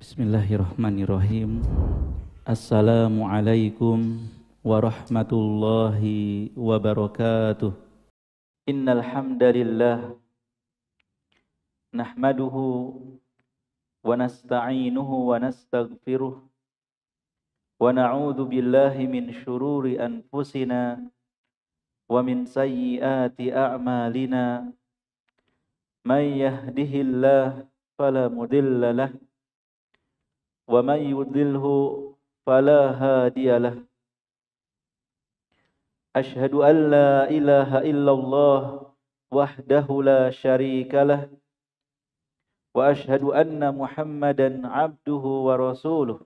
Bismillahirrahmanirrahim. Assalamualaikum warahmatullahi wabarakatuh. Innal hamdalillah nahmaduhu wa nasta'inuhu wa nastaghfiruh wa na'udzu billahi min syururi anfusina wa min sayyiati a'malina. May yahdihillahu fala mudilla lahu wa man yudlilhu fala hadiyalah. Asyhadu an la ilaha illallah wahdahu la syarikalah wa asyhadu anna Muhammadan abduhu wa rasuluh.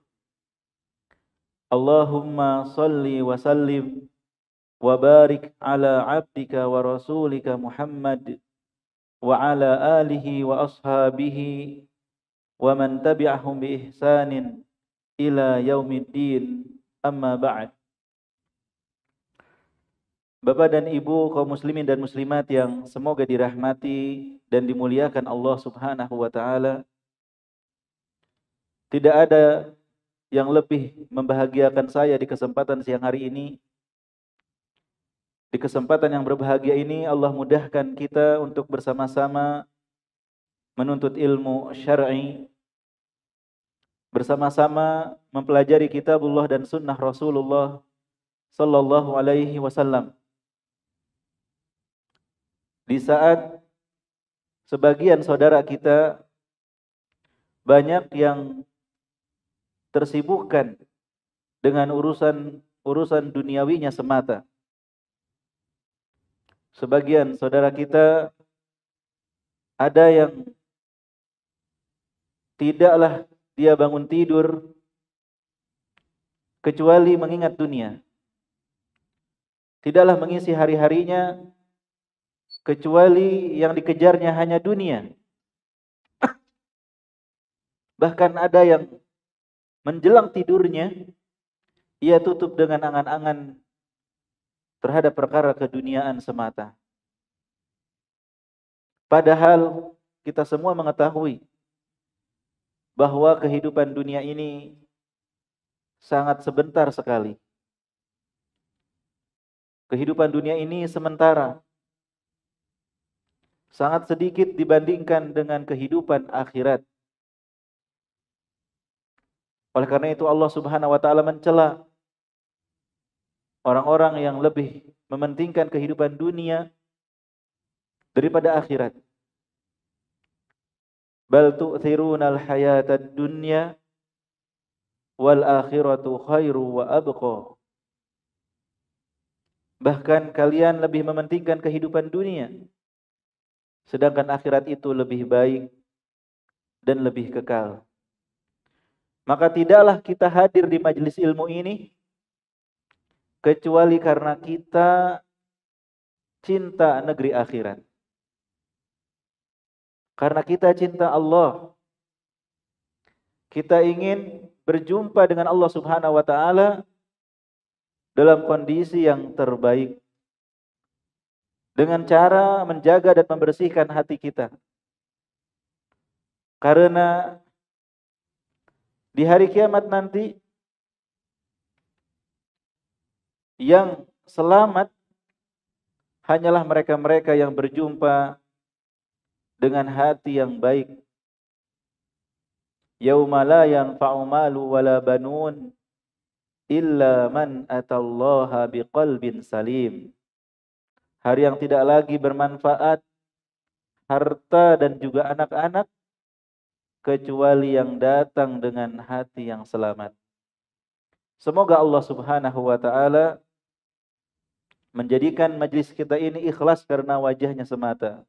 Allahumma salli wa sallim wa barik ala abdika wa rasulika Muhammad wa ala alihi wa ashabihi wa man tabi'ahum bi ihsanin ila yaumiddin, amma ba'd. Bapak dan Ibu kaum muslimin dan muslimat yang semoga dirahmati dan dimuliakan Allah Subhanahu wa taala. Tidak ada yang lebih membahagiakan saya di kesempatan siang hari ini. Di kesempatan yang berbahagia ini Allah mudahkan kita untuk bersama-sama menuntut ilmu syar'i, bersama-sama mempelajari kitabullah dan sunnah Rasulullah sallallahu alaihi wasallam. Di saat sebagian saudara kita banyak yang tersibukkan dengan urusan duniawinya semata. Sebagian saudara kita ada yang tidaklah dia bangun tidur kecuali mengingat dunia. Tidaklah mengisi hari-harinya kecuali yang dikejarnya hanya dunia. Bahkan ada yang menjelang tidurnya ia tutup dengan angan-angan terhadap perkara keduniaan semata. Padahal kita semua mengetahui bahwa kehidupan dunia ini sangat sebentar sekali. Kehidupan dunia ini sementara. Sangat sedikit dibandingkan dengan kehidupan akhirat. Oleh karena itu Allah Subhanahu wa taala mencela orang-orang yang lebih mementingkan kehidupan dunia daripada akhirat. Bal tu'thirunal hayatad dunya wal akhiratu khairu wa abqa. Bahkan kalian lebih mementingkan kehidupan dunia, sedangkan akhirat itu lebih baik dan lebih kekal. Maka tidaklah kita hadir di majelis ilmu ini kecuali karena kita cinta negeri akhirat. Karena kita cinta Allah. Kita ingin berjumpa dengan Allah Subhanahu wa taala dalam kondisi yang terbaik. Dengan cara menjaga dan membersihkan hati kita. Karena di hari kiamat nanti yang selamat hanyalah mereka-mereka yang berjumpa dengan hati yang baik. Yauma la yanfa'u malu wala banun illa man atallaha biqalbin salim. Hari yang tidak lagi bermanfaat harta dan juga anak-anak kecuali yang datang dengan hati yang selamat. Semoga Allah Subhanahu wa taala menjadikan majlis kita ini ikhlas karena wajahnya semata.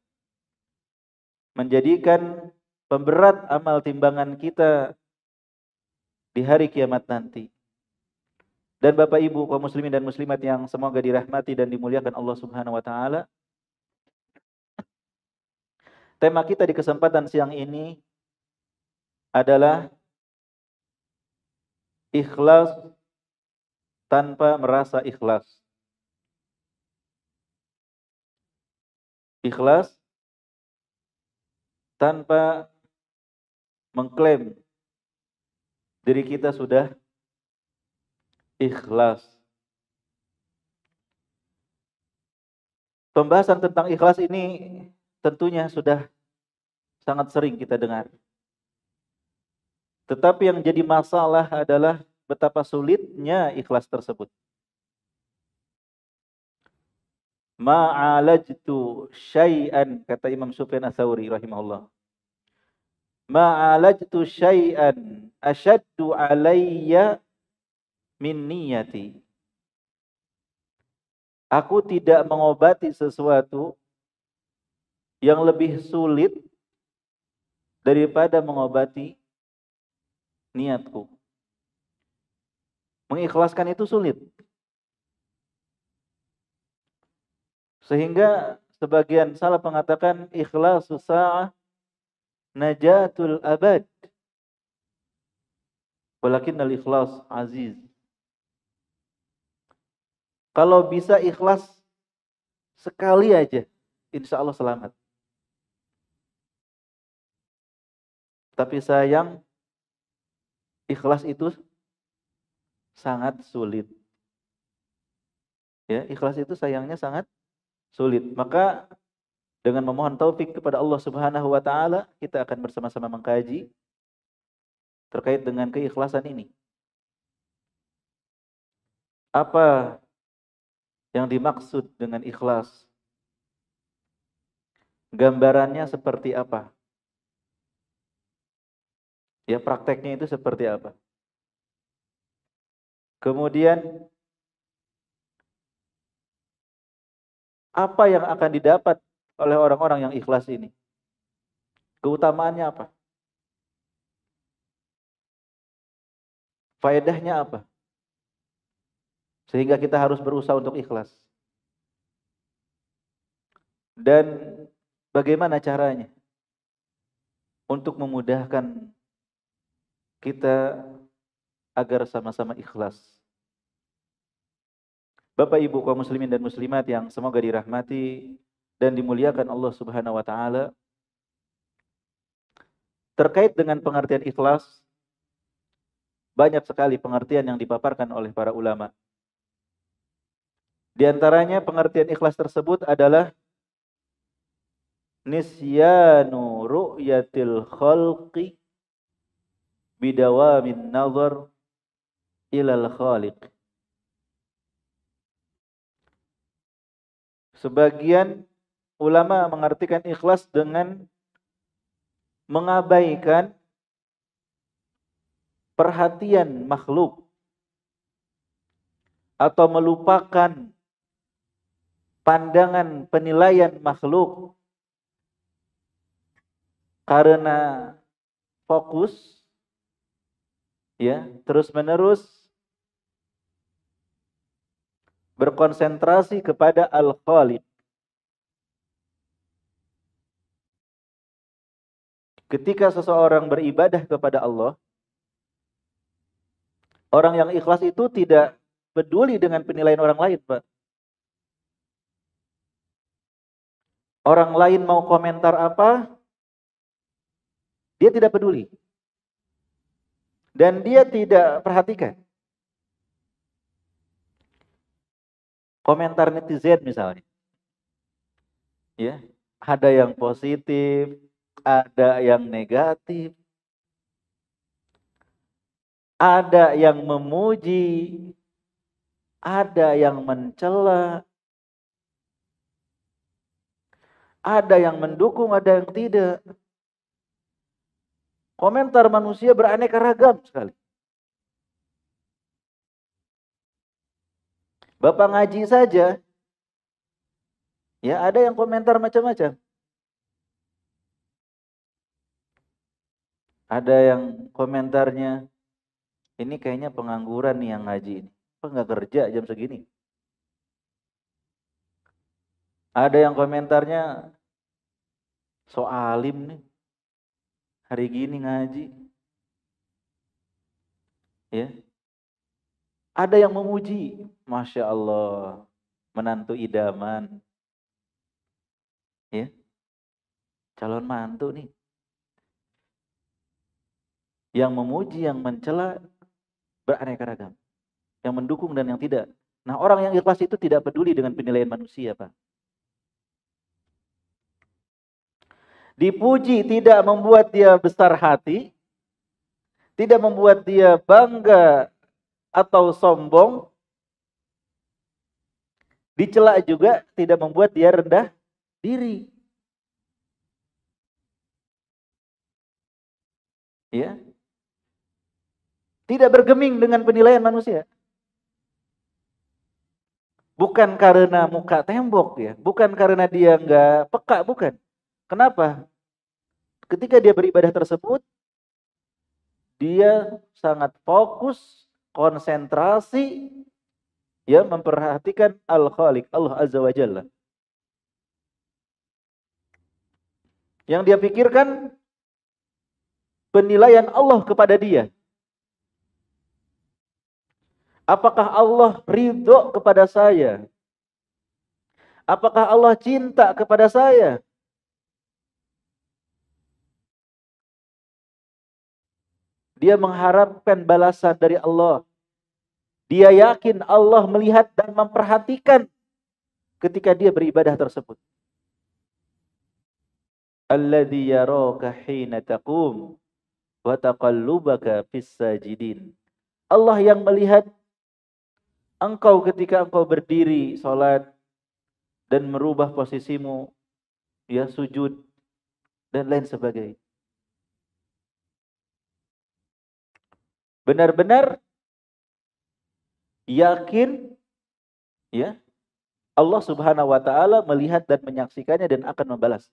Menjadikan pemberat amal timbangan kita di hari kiamat nanti. Dan Bapak Ibu kaum muslimin dan muslimat yang semoga dirahmati dan dimuliakan Allah Subhanahu wa taala. Tema kita di kesempatan siang ini adalah ikhlas tanpa merasa ikhlas. Ikhlas tanpa mengklaim diri kita sudah ikhlas. Pembahasan tentang ikhlas ini tentunya sudah sangat sering kita dengar. Tetapi yang jadi masalah adalah betapa sulitnya ikhlas tersebut. Ma'alajtu syai'an, kata Imam Sufyan Ats-Tsauri rahimahullah. Ma'alajtu syai'an asyaddu alayya min niyati. Aku tidak mengobati sesuatu yang lebih sulit daripada mengobati niatku. Mengikhlaskan itu sulit. Sehingga sebagian salaf mengatakan ikhlasus sa'ah najatul abad. Walakinnal ikhlas aziz. Kalau bisa ikhlas sekali aja, insya Allah selamat. Tapi sayang, ikhlas itu sangat sulit. Ya, ikhlas itu sayangnya sangat sulit. Maka dengan memohon taufik kepada Allah Subhanahu wa taala, kita akan bersama-sama mengkaji terkait dengan keikhlasan ini. Apa yang dimaksud dengan ikhlas? Gambarannya seperti apa? Ya, prakteknya itu seperti apa? Kemudian apa yang akan didapat oleh orang-orang yang ikhlas ini? Keutamaannya apa? Faedahnya apa? Sehingga kita harus berusaha untuk ikhlas. Dan bagaimana caranya untuk memudahkan kita agar sama-sama ikhlas. Bapak Ibu kaum muslimin dan muslimat yang semoga dirahmati dan dimuliakan Allah Subhanahu wa taala. Terkait dengan pengertian ikhlas, banyak sekali pengertian yang dipaparkan oleh para ulama. Di antaranya pengertian ikhlas tersebut adalah nisyanu ru'yatil khalqi bidawamin nazar ilal khaliq. Sebagian ulama mengartikan ikhlas dengan mengabaikan perhatian makhluk atau melupakan pandangan penilaian makhluk karena fokus ya terus-menerus berkonsentrasi kepada Al-Khaliq. Ketika seseorang beribadah kepada Allah, orang yang ikhlas itu tidak peduli dengan penilaian orang lain, Pak. Orang lain mau komentar apa, dia tidak peduli. Dan dia tidak perhatikan. Komentar netizen misalnya. Ya, ada yang positif, ada yang negatif. Ada yang memuji, ada yang mencela, ada yang mendukung, ada yang tidak. Komentar manusia beraneka ragam sekali. Bapak ngaji saja, ya ada yang komentar macam-macam. Ada yang komentarnya, ini kayaknya pengangguran nih yang ngaji ini. Apa nggak kerja jam segini? Ada yang komentarnya, so alim nih, hari gini ngaji. Ya, ada yang memuji, Masya Allah, menantu idaman. Ya, calon mantu nih. yang memuji, yang mencela, beraneka ragam. Yang mendukung dan yang tidak. Nah, orang yang ikhlas itu tidak peduli dengan penilaian manusia, Pak. Dipuji tidak membuat dia besar hati, tidak membuat dia bangga atau sombong. Dicela juga tidak membuat dia rendah diri. Ya. Tidak bergeming dengan penilaian manusia. Bukan karena muka tembok ya, bukan karena dia nggak peka, bukan. Kenapa? Ketika dia beribadah tersebut, dia sangat fokus, konsentrasi, ya memperhatikan Al-Khaliq, Allah Azza wa Jalla. Yang dia pikirkan penilaian Allah kepada dia. Apakah Allah ridho kepada saya? Apakah Allah cinta kepada saya? Dia mengharapkan balasan dari Allah. Dia yakin Allah melihat dan memperhatikan ketika dia beribadah tersebut. Alladzi yaraka hina taqum wa taqallubaka fis sajidin. Allah yang melihat engkau ketika engkau berdiri salat dan merubah posisimu, ya sujud dan lain sebagainya. Benar-benar yakin, ya, Allah Subhanahu wa taala melihat dan menyaksikannya dan akan membalas.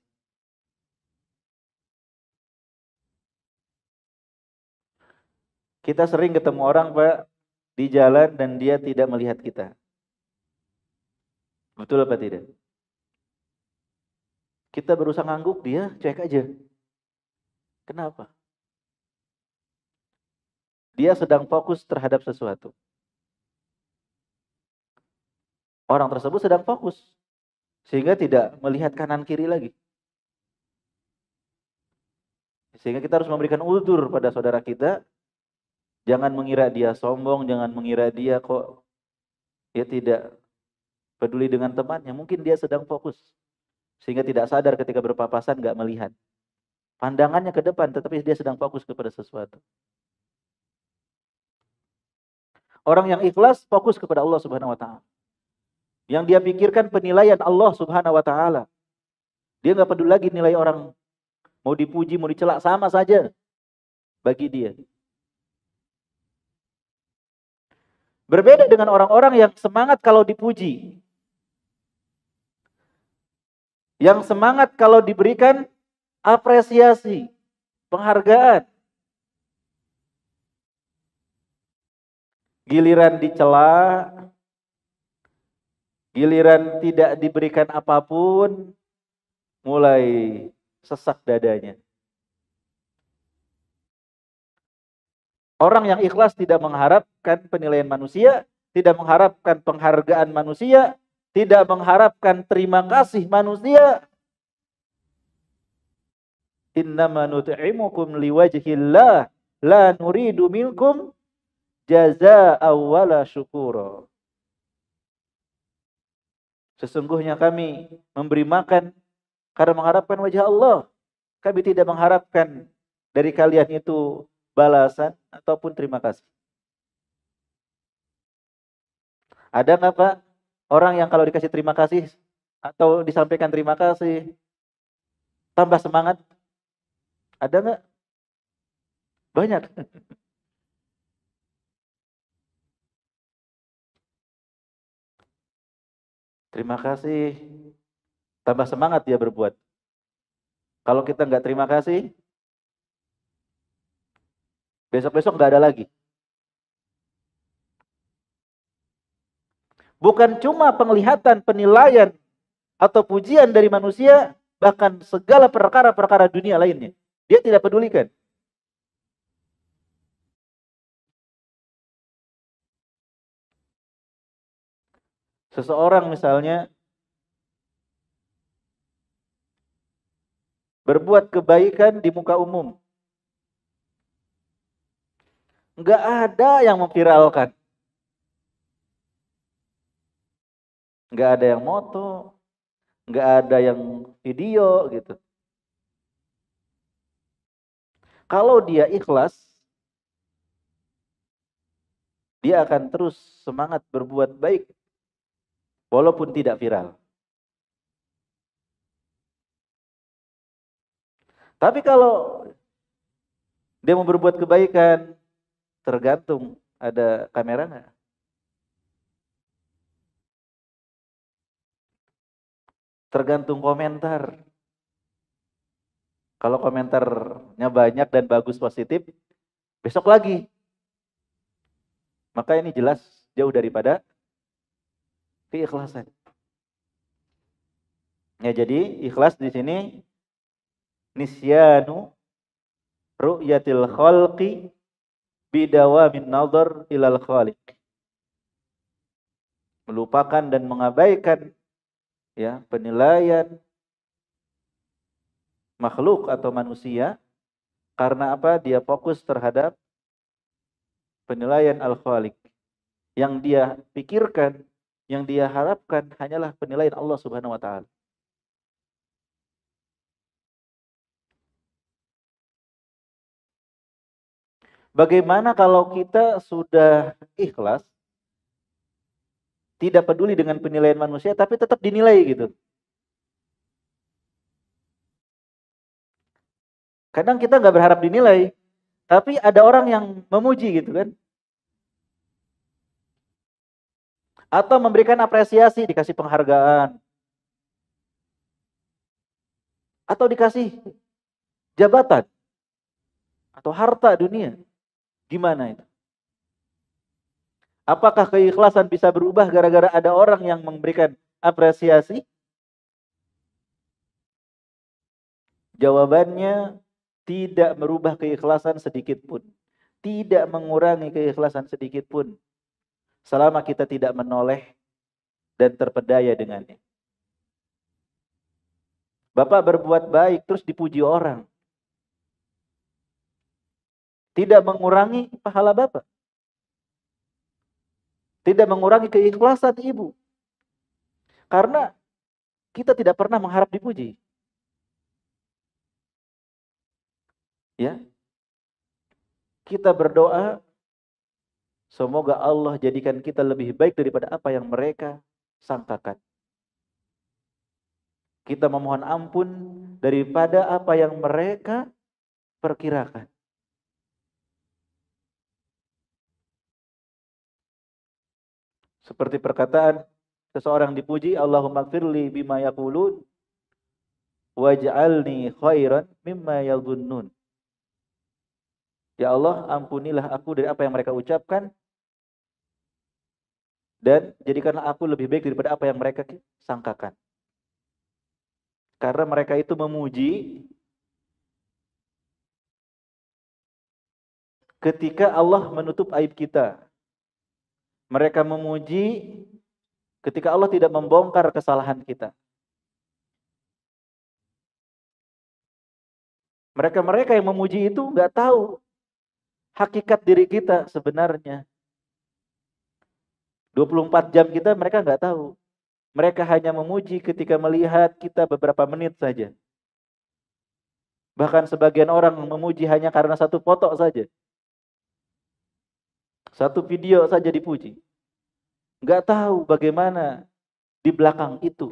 Kita sering ketemu orang, Pak, di jalan dan dia tidak melihat kita. Betul apa tidak? Kita berusaha ngangguk, dia cuek aja. Kenapa? Dia sedang fokus terhadap sesuatu. Orang tersebut sedang fokus, sehingga tidak melihat kanan kiri lagi. Sehingga kita harus memberikan uzur pada saudara kita. Jangan mengira dia sombong, jangan mengira dia kok ya tidak peduli dengan temannya. Mungkin dia sedang fokus, sehingga tidak sadar ketika berpapasan nggak melihat. Pandangannya ke depan, tetapi dia sedang fokus kepada sesuatu. Orang yang ikhlas fokus kepada Allah Subhanahu wa taala. Yang dia pikirkan penilaian Allah Subhanahu wa taala. Dia nggak peduli lagi nilai orang. Mau dipuji, mau dicela, sama saja bagi dia. Berbeda dengan orang-orang yang semangat kalau dipuji. Yang semangat kalau diberikan apresiasi, penghargaan. Giliran dicela, giliran tidak diberikan apapun, mulai sesak dadanya. Orang yang ikhlas tidak mengharapkan penilaian manusia, tidak mengharapkan penghargaan manusia, tidak mengharapkan terima kasih manusia. Innama nut'imukum liwajhillah la nuridu minkum jazaa'a wala syukura. Sesungguhnya kami memberi makan karena mengharapkan wajah Allah. Kami tidak mengharapkan dari kalian itu balasan ataupun terima kasih. Ada nggak, Pak, orang yang kalau dikasih terima kasih atau disampaikan terima kasih tambah semangat? Ada nggak? Banyak. Terima kasih, tambah semangat dia berbuat. Kalau kita nggak terima kasih, besok-besok nggak ada lagi. Bukan cuma penglihatan, penilaian, atau pujian dari manusia, bahkan segala perkara-perkara dunia lainnya. Dia tidak pedulikan. Seseorang misalnya berbuat kebaikan di muka umum. Nggak ada yang memviralkan. Nggak ada yang moto, nggak ada yang video gitu. Kalau dia ikhlas, dia akan terus semangat berbuat baik walaupun tidak viral. Tapi kalau dia mau berbuat kebaikan, tergantung ada kamera nggak? Tergantung komentar. Kalau komentarnya banyak dan bagus positif, besok lagi. Maka ini jelas jauh daripada keikhlasan. Ya, jadi ikhlas di sini nisyanu ru'yatil khalqi bidawamin nazar ilal khaliq. Melupakan dan mengabaikan ya penilaian makhluk atau manusia karena apa? Dia fokus terhadap penilaian al-khaliq. Yang dia pikirkan, yang dia harapkan hanyalah penilaian Allah Subhanahu wa taala. Bagaimana kalau kita sudah ikhlas, tidak peduli dengan penilaian manusia, tapi tetap dinilai gitu? Kadang kita nggak berharap dinilai, tapi ada orang yang memuji gitu kan. Atau memberikan apresiasi, dikasih penghargaan. Atau dikasih jabatan. Atau harta dunia. Gimana itu? Apakah keikhlasan bisa berubah gara-gara ada orang yang memberikan apresiasi? Jawabannya tidak merubah keikhlasan sedikit pun. Tidak mengurangi keikhlasan sedikit pun. Selama kita tidak menoleh dan terpedaya dengannya. Bapak berbuat baik terus dipuji orang. Tidak mengurangi pahala Bapak. Tidak mengurangi keikhlasan ibu. Karena kita tidak pernah mengharap dipuji. Ya. Kita berdoa semoga Allah jadikan kita lebih baik daripada apa yang mereka sangkakan. Kita memohon ampun daripada apa yang mereka perkirakan. Seperti perkataan seseorang dipuji, Allahumma gfirli bima yaqulun waj'alni khairan mimma yadhunnun. Ya Allah, ampunilah aku dari apa yang mereka ucapkan dan jadikanlah aku lebih baik daripada apa yang mereka sangkakan. Karena mereka itu memuji ketika Allah menutup aib kita. Mereka memuji ketika Allah tidak membongkar kesalahan kita. Mereka-mereka yang memuji itu nggak tahu hakikat diri kita sebenarnya. 24 jam kita mereka nggak tahu. Mereka hanya memuji ketika melihat kita beberapa menit saja. Bahkan sebagian orang memuji hanya karena satu foto saja. Satu video saja dipuji. Nggak tahu bagaimana di belakang itu.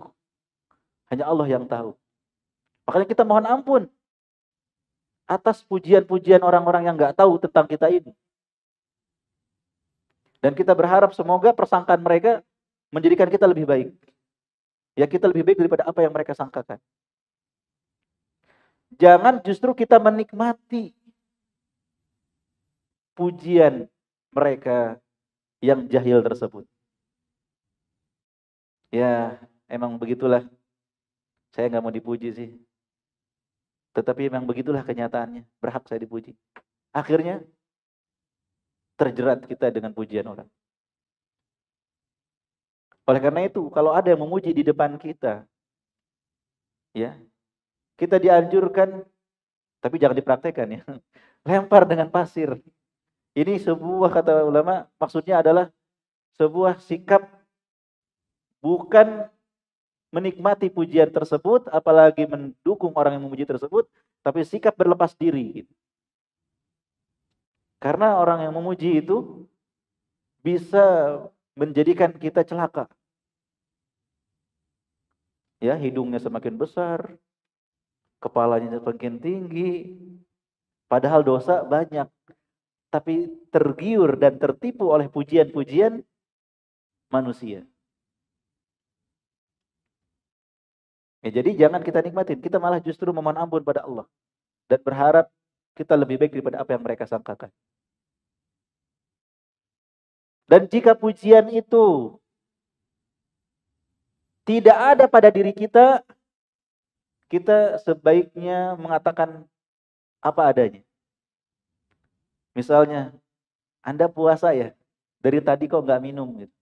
Hanya Allah yang tahu. Makanya kita mohon ampun atas pujian-pujian orang-orang yang nggak tahu tentang kita ini. Dan kita berharap semoga persangkaan mereka menjadikan kita lebih baik. Ya, kita lebih baik daripada apa yang mereka sangkakan. Jangan justru kita menikmati pujian mereka yang jahil tersebut. Ya, emang begitulah. Saya nggak mau dipuji sih. Tetapi memang begitulah kenyataannya. Berhak saya dipuji. Akhirnya terjerat kita dengan pujian orang. Oleh karena itu, kalau ada yang memuji di depan kita, ya, kita dianjurkan, tapi jangan dipraktekkan ya. Lempar dengan pasir. Ini sebuah, kata ulama, maksudnya adalah sebuah sikap bukan menikmati pujian tersebut, apalagi mendukung orang yang memuji tersebut, tapi sikap berlepas diri. Gitu. Karena orang yang memuji itu bisa menjadikan kita celaka. Ya, hidungnya semakin besar, kepalanya semakin tinggi, padahal dosa banyak. Tapi tergiur dan tertipu oleh pujian-pujian manusia. Ya, jadi jangan kita nikmatin, kita malah justru memohon ampun pada Allah dan berharap kita lebih baik daripada apa yang mereka sangkakan. Dan jika pujian itu tidak ada pada diri kita, kita sebaiknya mengatakan apa adanya. Misalnya, Anda puasa ya, dari tadi kok nggak minum gitu.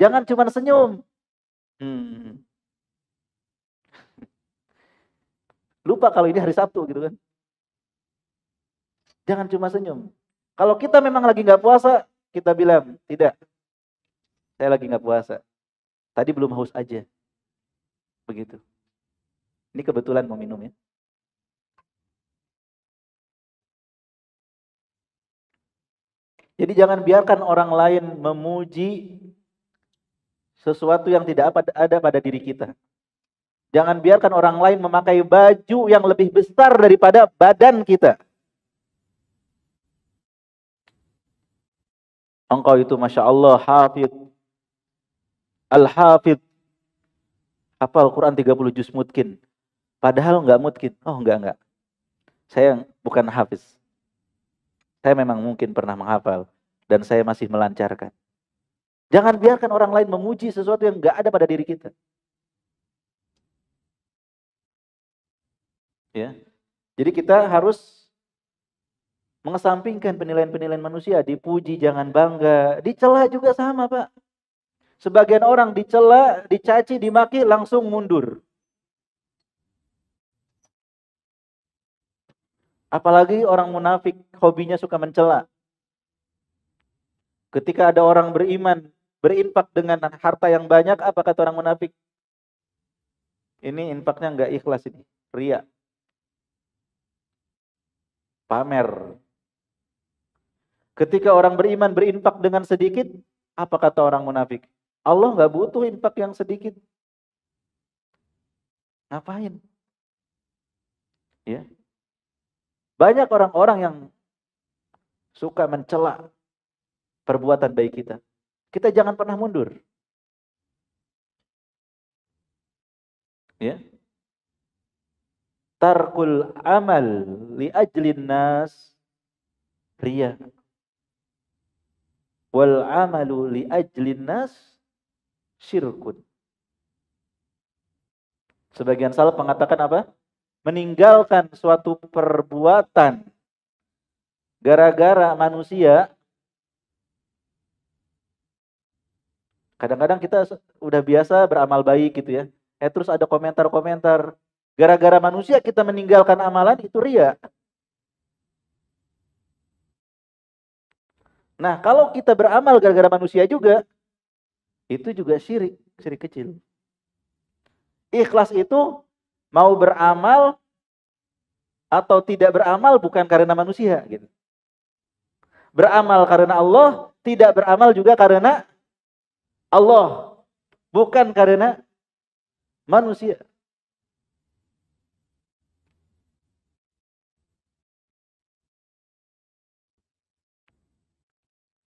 Jangan cuma senyum. Lupa kalau ini hari Sabtu gitu kan. Jangan cuma senyum. Kalau kita memang lagi nggak puasa, kita bilang, tidak, saya lagi nggak puasa. Tadi belum haus aja. Begitu. Ini kebetulan mau minum ya. Jadi jangan biarkan orang lain memuji sesuatu yang tidak ada pada diri kita. Jangan biarkan orang lain memakai baju yang lebih besar daripada badan kita. Engkau itu Masya Allah hafidh. Al-hafidh. Hafal Quran 30 juz mungkin. Padahal enggak mungkin. Oh enggak. Saya bukan hafiz. Saya memang mungkin pernah menghafal. Dan saya masih melancarkan. Jangan biarkan orang lain memuji sesuatu yang enggak ada pada diri kita. Ya. Jadi kita harus mengesampingkan penilaian-penilaian manusia. Dipuji jangan bangga. Dicela juga sama, Pak. Sebagian orang dicela, dicaci, dimaki, langsung mundur. Apalagi orang munafik, hobinya suka mencela. Ketika ada orang beriman, berinfak dengan harta yang banyak, apa kata orang munafik? Ini infaknya enggak ikhlas ini, ria. Pamer. Ketika orang beriman berinfak dengan sedikit, apa kata orang munafik? Allah enggak butuh infak yang sedikit. Ngapain? Ya. Banyak orang-orang yang suka mencela perbuatan baik kita. Kita jangan pernah mundur. Ya. Tarkul amal li ajlin nas riya. Wal amalu li ajlin nas syirkun. Sebagian salaf mengatakan apa? Meninggalkan suatu perbuatan gara-gara manusia. Kadang-kadang kita udah biasa beramal baik gitu ya. Terus ada komentar-komentar. Gara-gara manusia kita meninggalkan amalan, itu riya. Nah, kalau kita beramal gara-gara manusia juga, itu juga syirik kecil. Ikhlas itu mau beramal atau tidak beramal bukan karena manusia gitu. Beramal karena Allah, tidak beramal juga karena Allah, bukan karena manusia.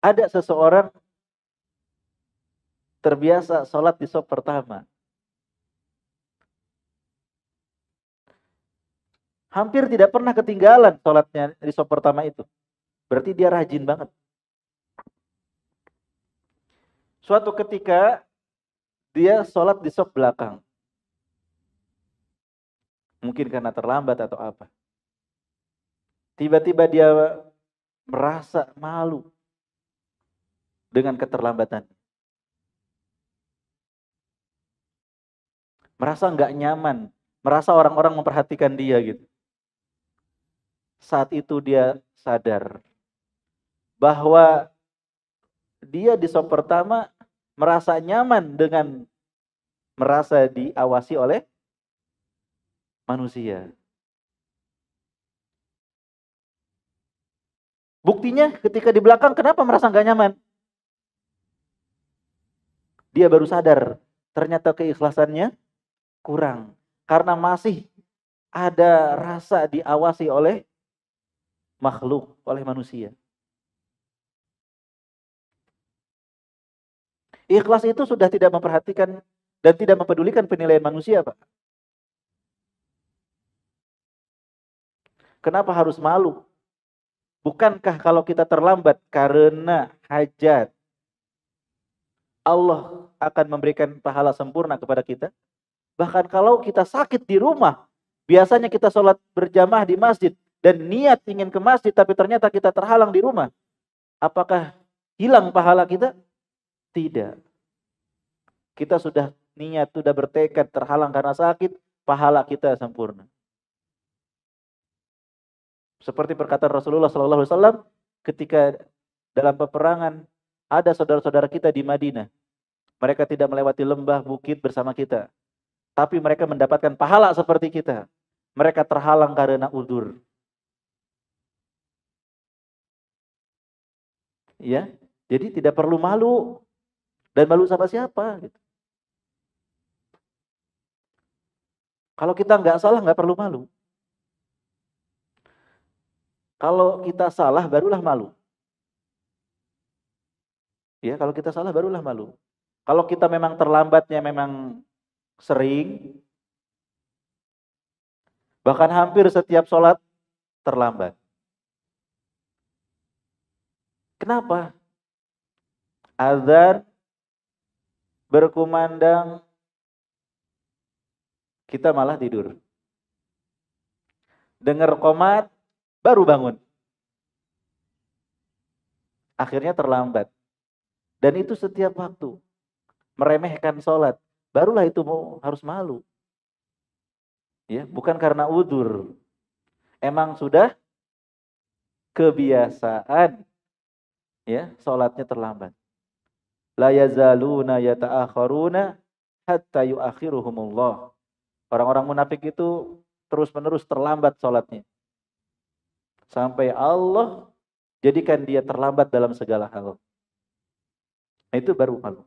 Ada seseorang terbiasa sholat di shaf pertama. Hampir tidak pernah ketinggalan sholatnya di shaf pertama itu. Berarti dia rajin banget. Suatu ketika dia sholat di shaf belakang. Mungkin karena terlambat atau apa. Tiba-tiba dia merasa malu dengan keterlambatan. Merasa nggak nyaman. Merasa orang-orang memperhatikan dia gitu. Saat itu dia sadar. bahwa dia di saf pertama merasa nyaman dengan merasa diawasi oleh manusia. Buktinya ketika di belakang kenapa merasa nggak nyaman? Dia baru sadar ternyata keikhlasannya kurang. Karena masih ada rasa diawasi oleh makhluk, oleh manusia. Ikhlas itu sudah tidak memperhatikan dan tidak mempedulikan penilaian manusia, Pak. Kenapa harus malu? Bukankah kalau kita terlambat karena hajat, Allah akan memberikan pahala sempurna kepada kita? Bahkan kalau kita sakit di rumah, biasanya kita sholat berjamaah di masjid, dan niat ingin ke masjid, tapi ternyata kita terhalang di rumah. Apakah hilang pahala kita? Tidak. Kita sudah niat, sudah bertekad, terhalang karena sakit, pahala kita sempurna. Seperti perkataan Rasulullah SAW ketika dalam peperangan ada saudara-saudara kita di Madinah. Mereka tidak melewati lembah, bukit bersama kita. Tapi mereka mendapatkan pahala seperti kita. Mereka terhalang karena udzur. Ya, jadi tidak perlu malu. Dan malu sama siapa? Gitu. Kalau kita nggak salah, nggak perlu malu. Kalau kita salah, barulah malu. Ya, kalau kita salah, barulah malu. Kalau kita memang terlambatnya memang sering, bahkan hampir setiap sholat terlambat. Kenapa? Azan berkumandang, kita malah tidur. Dengar qomat, baru bangun. Akhirnya terlambat. Dan itu setiap waktu. Meremehkan sholat. Barulah itu harus malu. Ya, bukan karena udzur. Emang sudah kebiasaan. Ya, sholatnya terlambat. La yazaluna yata'akharuna hatta yu'akhiruhumullah. Orang-orang munafik itu terus-menerus terlambat sholatnya. Sampai Allah jadikan dia terlambat dalam segala hal. Nah, itu baru malu.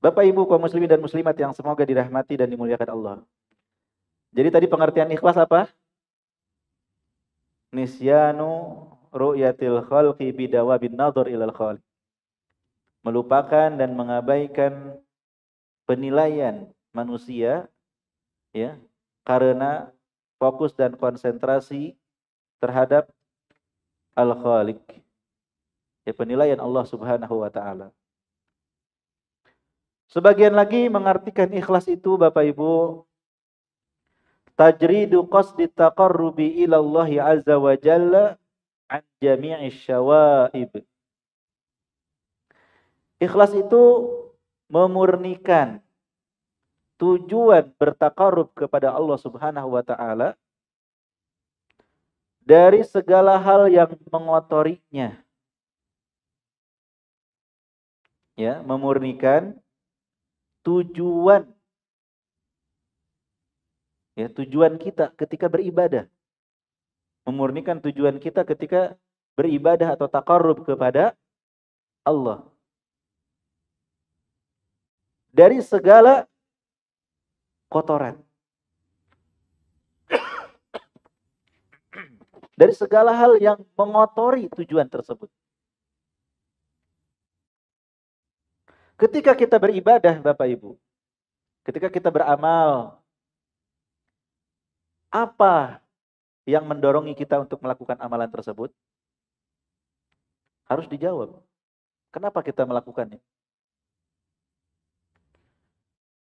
Bapak Ibu kaum muslimin dan muslimat yang semoga dirahmati dan dimuliakan Allah. Jadi tadi pengertian ikhlas apa? Nisyanu ru'yatil khalqi bidawabin nadhar ilal khaliq. Melupakan dan mengabaikan penilaian manusia ya, karena fokus dan konsentrasi terhadap Al-Khaliq. Ya, penilaian Allah Subhanahu wa taala. Sebagian lagi mengartikan ikhlas itu Bapak Ibu, tajridu qasdi taqarrubi ila Allah azza wa jalla an jami'i syawaib. Ikhlas itu memurnikan tujuan bertaqarrub kepada Allah Subhanahu wa taala dari segala hal yang mengotorinya. Ya, memurnikan tujuan kita ketika beribadah. Memurnikan tujuan kita ketika beribadah atau taqarrub kepada Allah. Dari segala kotoran. Dari segala hal yang mengotori tujuan tersebut. Ketika kita beribadah, Bapak Ibu, ketika kita beramal, apa yang mendorongin kita untuk melakukan amalan tersebut? Harus dijawab. Kenapa kita melakukannya?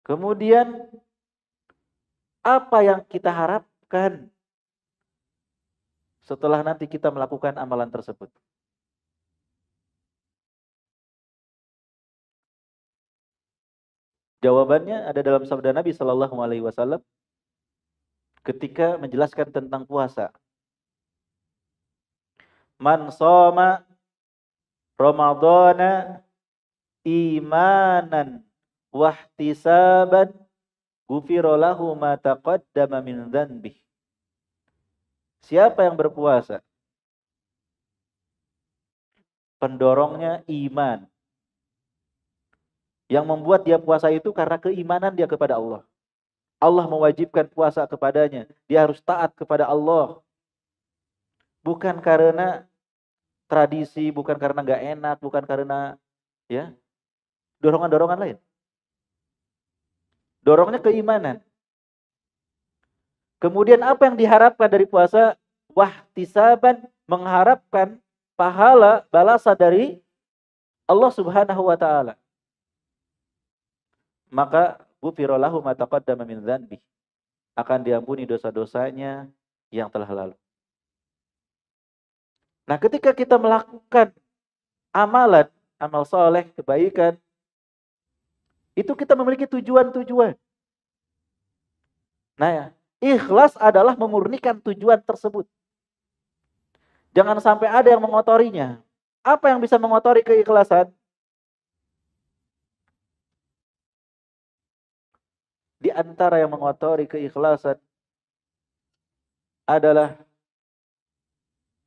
Kemudian, apa yang kita harapkan setelah nanti kita melakukan amalan tersebut? Jawabannya ada dalam sabda Nabi Shallallahu Alaihi Wasallam ketika menjelaskan tentang puasa. Man shoma Ramadhana imanan wahtisaban ghufira lahu ma taqaddama min dzanbi. Siapa yang berpuasa? Pendorongnya iman. Yang membuat dia puasa itu karena keimanan dia kepada Allah. Allah mewajibkan puasa kepadanya. Dia harus taat kepada Allah. Bukan karena tradisi, bukan karena nggak enak, bukan karena ya dorongan-dorongan lain. Dorongnya keimanan. Kemudian apa yang diharapkan dari puasa? Wahtisaban, mengharapkan pahala balasan dari Allah Subhanahu wa taala. Maka ghufira lahu ma taqaddama min dzanbi. Akan diampuni dosa-dosanya yang telah lalu. Nah, ketika kita melakukan amalan, amal soleh, kebaikan, itu kita memiliki tujuan-tujuan. Nah, ikhlas adalah memurnikan tujuan tersebut. Jangan sampai ada yang mengotorinya. Apa yang bisa mengotori keikhlasan? Di antara yang mengotori keikhlasan adalah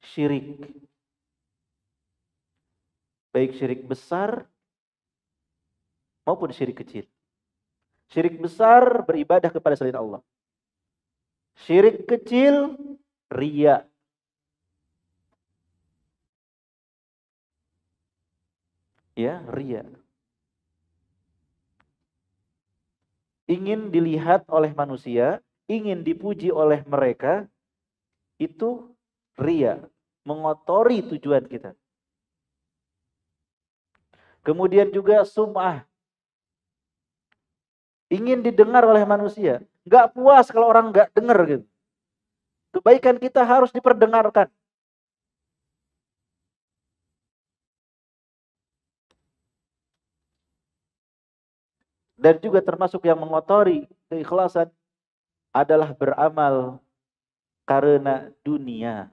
syirik. Baik syirik besar maupun syirik kecil. Syirik besar beribadah kepada selain Allah. Syirik kecil riya. Ya, riya. Ingin dilihat oleh manusia, ingin dipuji oleh mereka, itu riya, mengotori tujuan kita. Kemudian juga sum'ah, ingin didengar oleh manusia. Nggak puas kalau orang nggak dengar gitu. Kebaikan kita harus diperdengarkan. Dan juga termasuk yang mengotori keikhlasan adalah beramal karena dunia.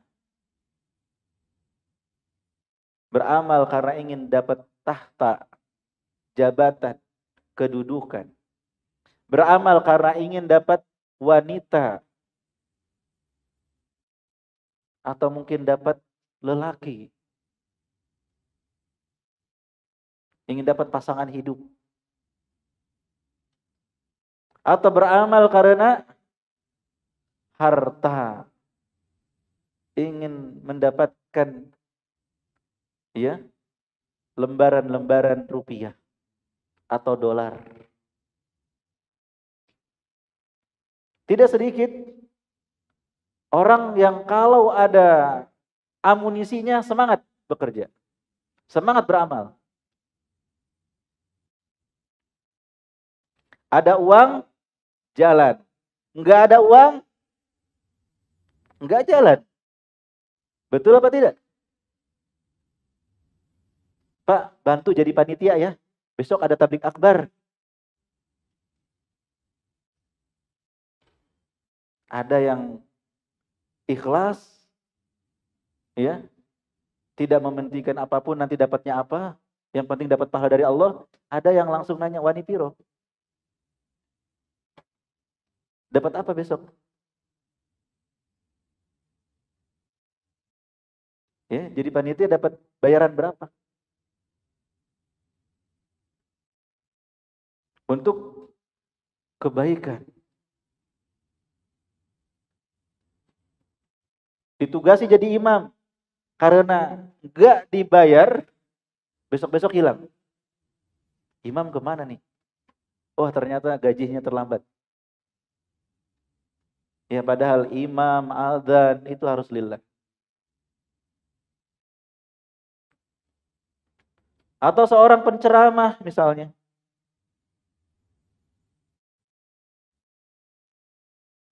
Beramal karena ingin dapat tahta, jabatan, kedudukan. Beramal karena ingin dapat wanita. Atau mungkin dapat lelaki. Ingin dapat pasangan hidup. Atau beramal karena harta. Ingin mendapatkan ya lembaran-lembaran rupiah atau dolar. Tidak sedikit orang yang kalau ada amunisinya semangat bekerja. Semangat beramal. Ada uang, jalan. Enggak ada uang, enggak jalan. Betul apa tidak? Pak, bantu jadi panitia ya. Besok ada tablik akbar. Ada yang ikhlas, ya, tidak mementingkan apapun nanti dapatnya apa. Yang penting dapat pahala dari Allah. Ada yang langsung nanya, wani piro? Dapat apa besok? Ya, jadi panitia dapat bayaran berapa? Untuk kebaikan. Ditugasi jadi imam. Karena enggak dibayar, besok-besok hilang. Imam kemana nih? Oh, ternyata gajinya terlambat. Ya, padahal imam, adzan itu harus lillah. Atau seorang penceramah misalnya.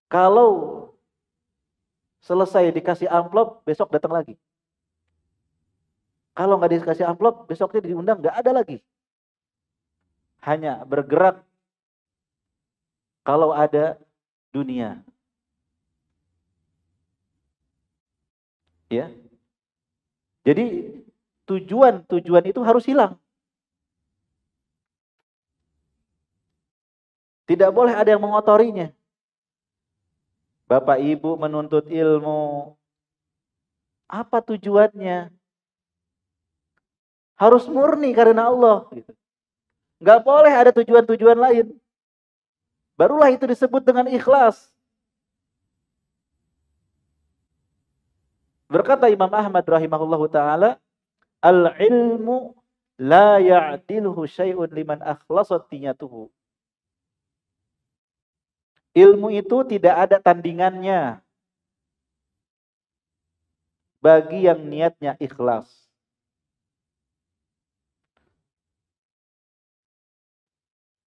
Kalau selesai dikasih amplop, besok datang lagi. Kalau nggak dikasih amplop, besoknya diundang nggak ada lagi. Hanya bergerak kalau ada dunia. Ya. Jadi tujuan itu harus hilang. Tidak boleh ada yang mengotorinya. Bapak Ibu menuntut ilmu, apa tujuannya? Harus murni karena Allah. Gitu. Nggak boleh ada tujuan-tujuan lain. Barulah itu disebut dengan ikhlas. Berkata Imam Ahmad rahimahullahu ta'ala, al-ilmu la ya'diluhu syai'un liman akhlasat niyatuhu. Ilmu itu tidak ada tandingannya bagi yang niatnya ikhlas.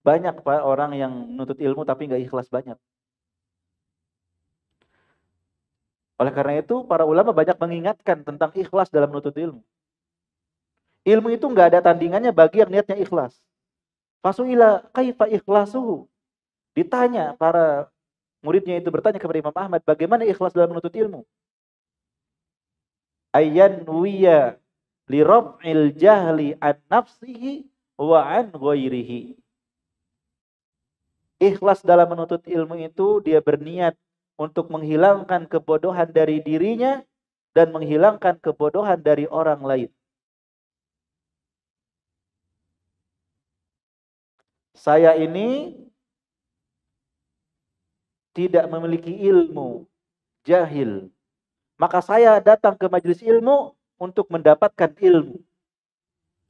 Banyak Pak orang yang menuntut ilmu tapi nggak ikhlas banyak. Oleh karena itu para ulama banyak mengingatkan tentang ikhlas dalam menuntut ilmu. Ilmu itu nggak ada tandingannya bagi yang niatnya ikhlas. Fasuila kaifa ikhlasuhu. Ditanya para muridnya itu bertanya kepada Imam Ahmad, bagaimana ikhlas dalam menuntut ilmu? Ayyan wiya li raf'il jahli an nafsihi wa an ghairihi. Ikhlas dalam menuntut ilmu itu dia berniat untuk menghilangkan kebodohan dari dirinya dan menghilangkan kebodohan dari orang lain. Saya ini tidak memiliki ilmu, jahil. Maka saya datang ke majelis ilmu untuk mendapatkan ilmu.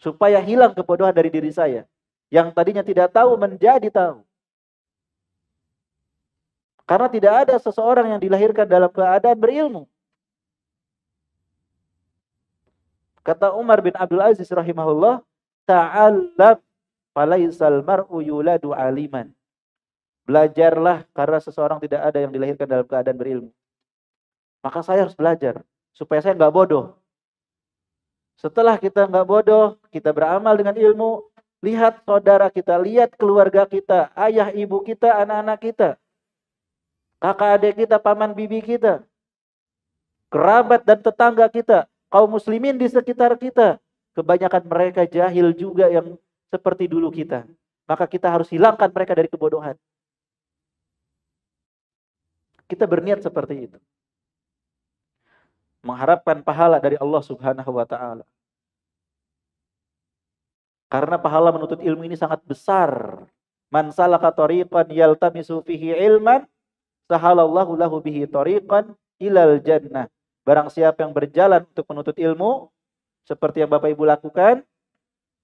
Supaya hilang kebodohan dari diri saya. Yang tadinya tidak tahu menjadi tahu. Karena tidak ada seseorang yang dilahirkan dalam keadaan berilmu. Kata Umar bin Abdul Aziz rahimahullah, ta'allam falaisal mar'u yuladu aliman. Belajarlah karena seseorang tidak ada yang dilahirkan dalam keadaan berilmu. Maka saya harus belajar supaya saya nggak bodoh. Setelah kita nggak bodoh, kita beramal dengan ilmu. Lihat saudara kita, lihat keluarga kita, ayah ibu kita, anak-anak kita, kakak adik kita, paman bibi kita, kerabat dan tetangga kita, kaum muslimin di sekitar kita. Kebanyakan mereka jahil juga yang seperti dulu kita. Maka kita harus hilangkan mereka dari kebodohan. Kita berniat seperti itu. Mengharapkan pahala dari Allah Subhanahu wa ta'ala. Karena pahala menuntut ilmu ini sangat besar. Man salaka tariqan yaltamisu fihi ilman, sahalallahu lahu bihi tariqan ilal jannah. Barang siapa yang berjalan untuk menuntut ilmu, seperti yang Bapak Ibu lakukan,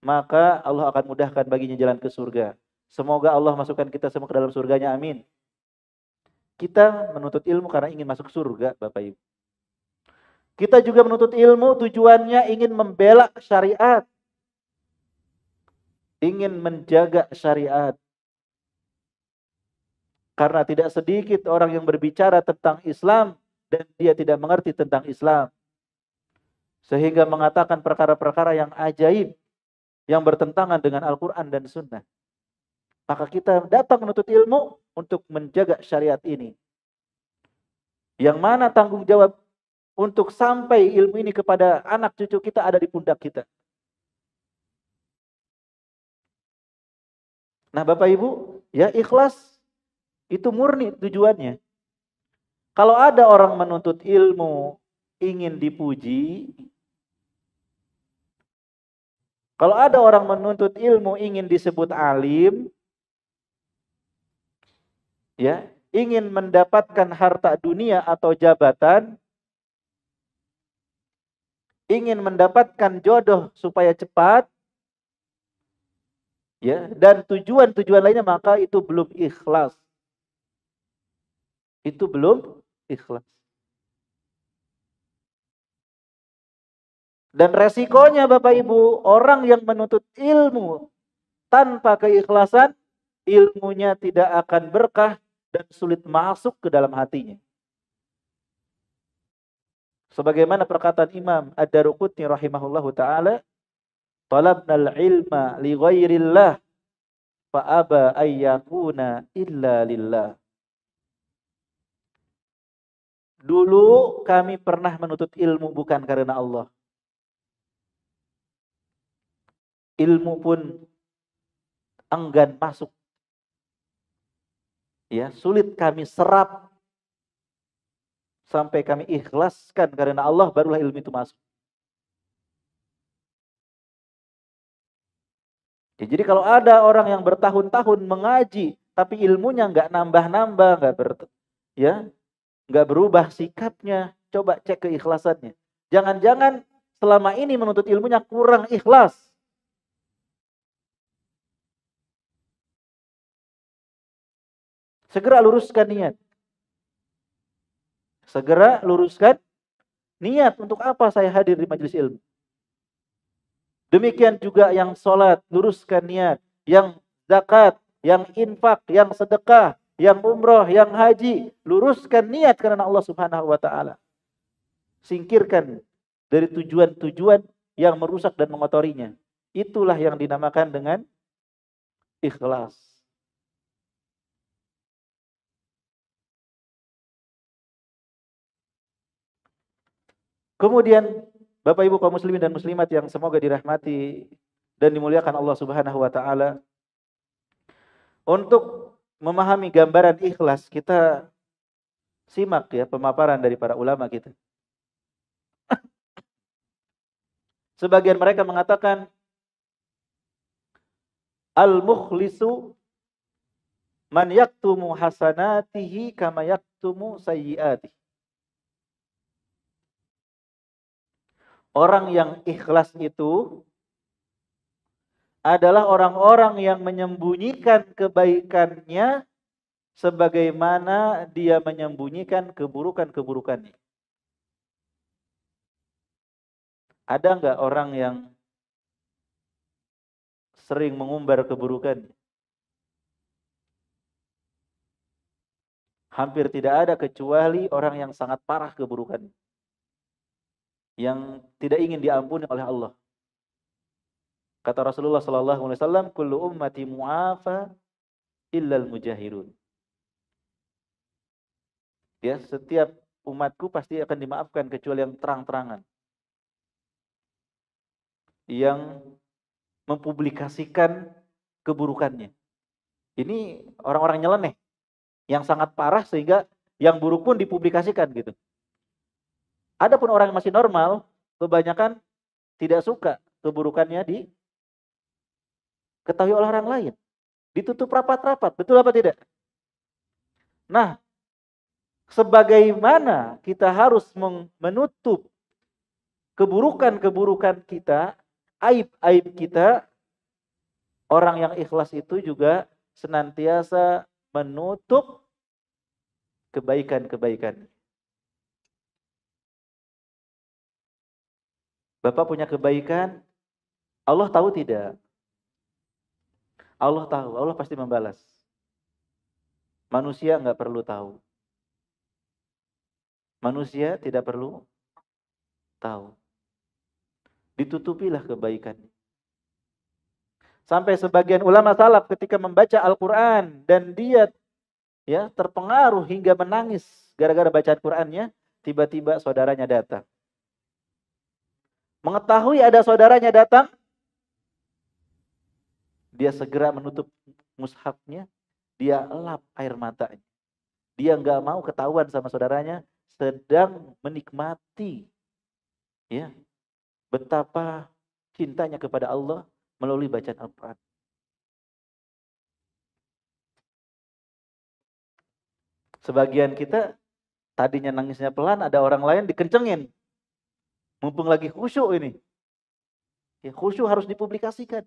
maka Allah akan mudahkan baginya jalan ke surga. Semoga Allah masukkan kita semua ke dalam surganya, amin. Kita menuntut ilmu karena ingin masuk surga, Bapak Ibu. Kita juga menuntut ilmu tujuannya ingin membela syariat. Ingin menjaga syariat. Karena tidak sedikit orang yang berbicara tentang Islam dan dia tidak mengerti tentang Islam. Sehingga mengatakan perkara-perkara yang ajaib, yang bertentangan dengan Al-Quran dan Sunnah. Maka kita datang menuntut ilmu untuk menjaga syariat ini. Yang mana tanggung jawab untuk sampai ilmu ini kepada anak cucu kita ada di pundak kita. Nah Bapak Ibu, ya ikhlas itu murni tujuannya. Kalau ada orang menuntut ilmu ingin dipuji, kalau ada orang menuntut ilmu ingin disebut alim, ya, ingin mendapatkan harta dunia atau jabatan, ingin mendapatkan jodoh supaya cepat, ya, dan tujuan-tujuan lainnya, maka itu belum ikhlas. Itu belum ikhlas. Dan resikonya Bapak Ibu, orang yang menuntut ilmu tanpa keikhlasan, ilmunya tidak akan berkah dan sulit masuk ke dalam hatinya. Sebagaimana perkataan Imam Ad-Daruqutni rahimahullahu ta'ala, talabnal ilma li ghairillah fa aba ayyakuna illa lillah. Dulu kami pernah menuntut ilmu bukan karena Allah. ilmu pun enggan masuk. Ya, sulit kami serap sampai kami ikhlaskan karena Allah, barulah ilmu itu masuk. Ya, jadi kalau ada orang yang bertahun-tahun mengaji tapi ilmunya nggak nambah-nambah, nggak berubah sikapnya, coba cek keikhlasannya. Jangan-jangan selama ini menuntut ilmunya kurang ikhlas. Segera luruskan niat. Segera luruskan niat. Untuk apa saya hadir di majelis ilmu? Demikian juga yang sholat, luruskan niat. Yang zakat, yang infak, yang sedekah, yang umroh, yang haji, luruskan niat karena Allah Subhanahu wa taala. Singkirkan dari tujuan-tujuan yang merusak dan mengotorinya. Itulah yang dinamakan dengan ikhlas. Kemudian Bapak Ibu kaum muslimin dan muslimat yang semoga dirahmati dan dimuliakan Allah Subhanahu wa taala, untuk memahami gambaran ikhlas kita simak ya pemaparan dari para ulama kita. Sebagian mereka mengatakan al-mukhlisu man yaktumu hasanatihi kama yaktumu sayyiatihi. Orang yang ikhlas itu adalah orang-orang yang menyembunyikan kebaikannya sebagaimana dia menyembunyikan keburukan-keburukannya. Ada nggak orang yang sering mengumbar keburukan? Hampir tidak ada kecuali orang yang sangat parah keburukan, yang tidak ingin diampuni oleh Allah. Kata Rasulullah sallallahu alaihi wasallam, "Kullu ummati mu'afa illal mujahirun." Ya, setiap umatku pasti akan dimaafkan kecuali yang terang-terangan, yang mempublikasikan keburukannya. Ini orang-orang nyeleneh yang sangat parah sehingga yang buruk pun dipublikasikan gitu. Adapun orang yang masih normal, kebanyakan tidak suka keburukannya diketahui oleh orang lain. Ditutup rapat-rapat, betul apa tidak? Nah, sebagaimana kita harus menutup keburukan-keburukan kita, aib-aib kita, orang yang ikhlas itu juga senantiasa menutup kebaikan-kebaikan. Bapak punya kebaikan, Allah tahu tidak? Allah tahu, Allah pasti membalas. Manusia nggak perlu tahu. Manusia tidak perlu tahu. Ditutupilah kebaikan. Sampai sebagian ulama salaf ketika membaca Al-Quran dan dia terpengaruh hingga menangis gara-gara bacaan Qurannya, tiba-tiba saudaranya datang. Mengetahui ada saudaranya datang, dia segera menutup mushafnya, dia elap air matanya. Dia nggak mau ketahuan sama saudaranya sedang menikmati betapa cintanya kepada Allah melalui bacaan Al-Quran. Sebagian kita tadinya nangisnya pelan, ada orang lain dikencengin. Mumpung lagi khusyuk ini. Ya, khusyuk harus dipublikasikan.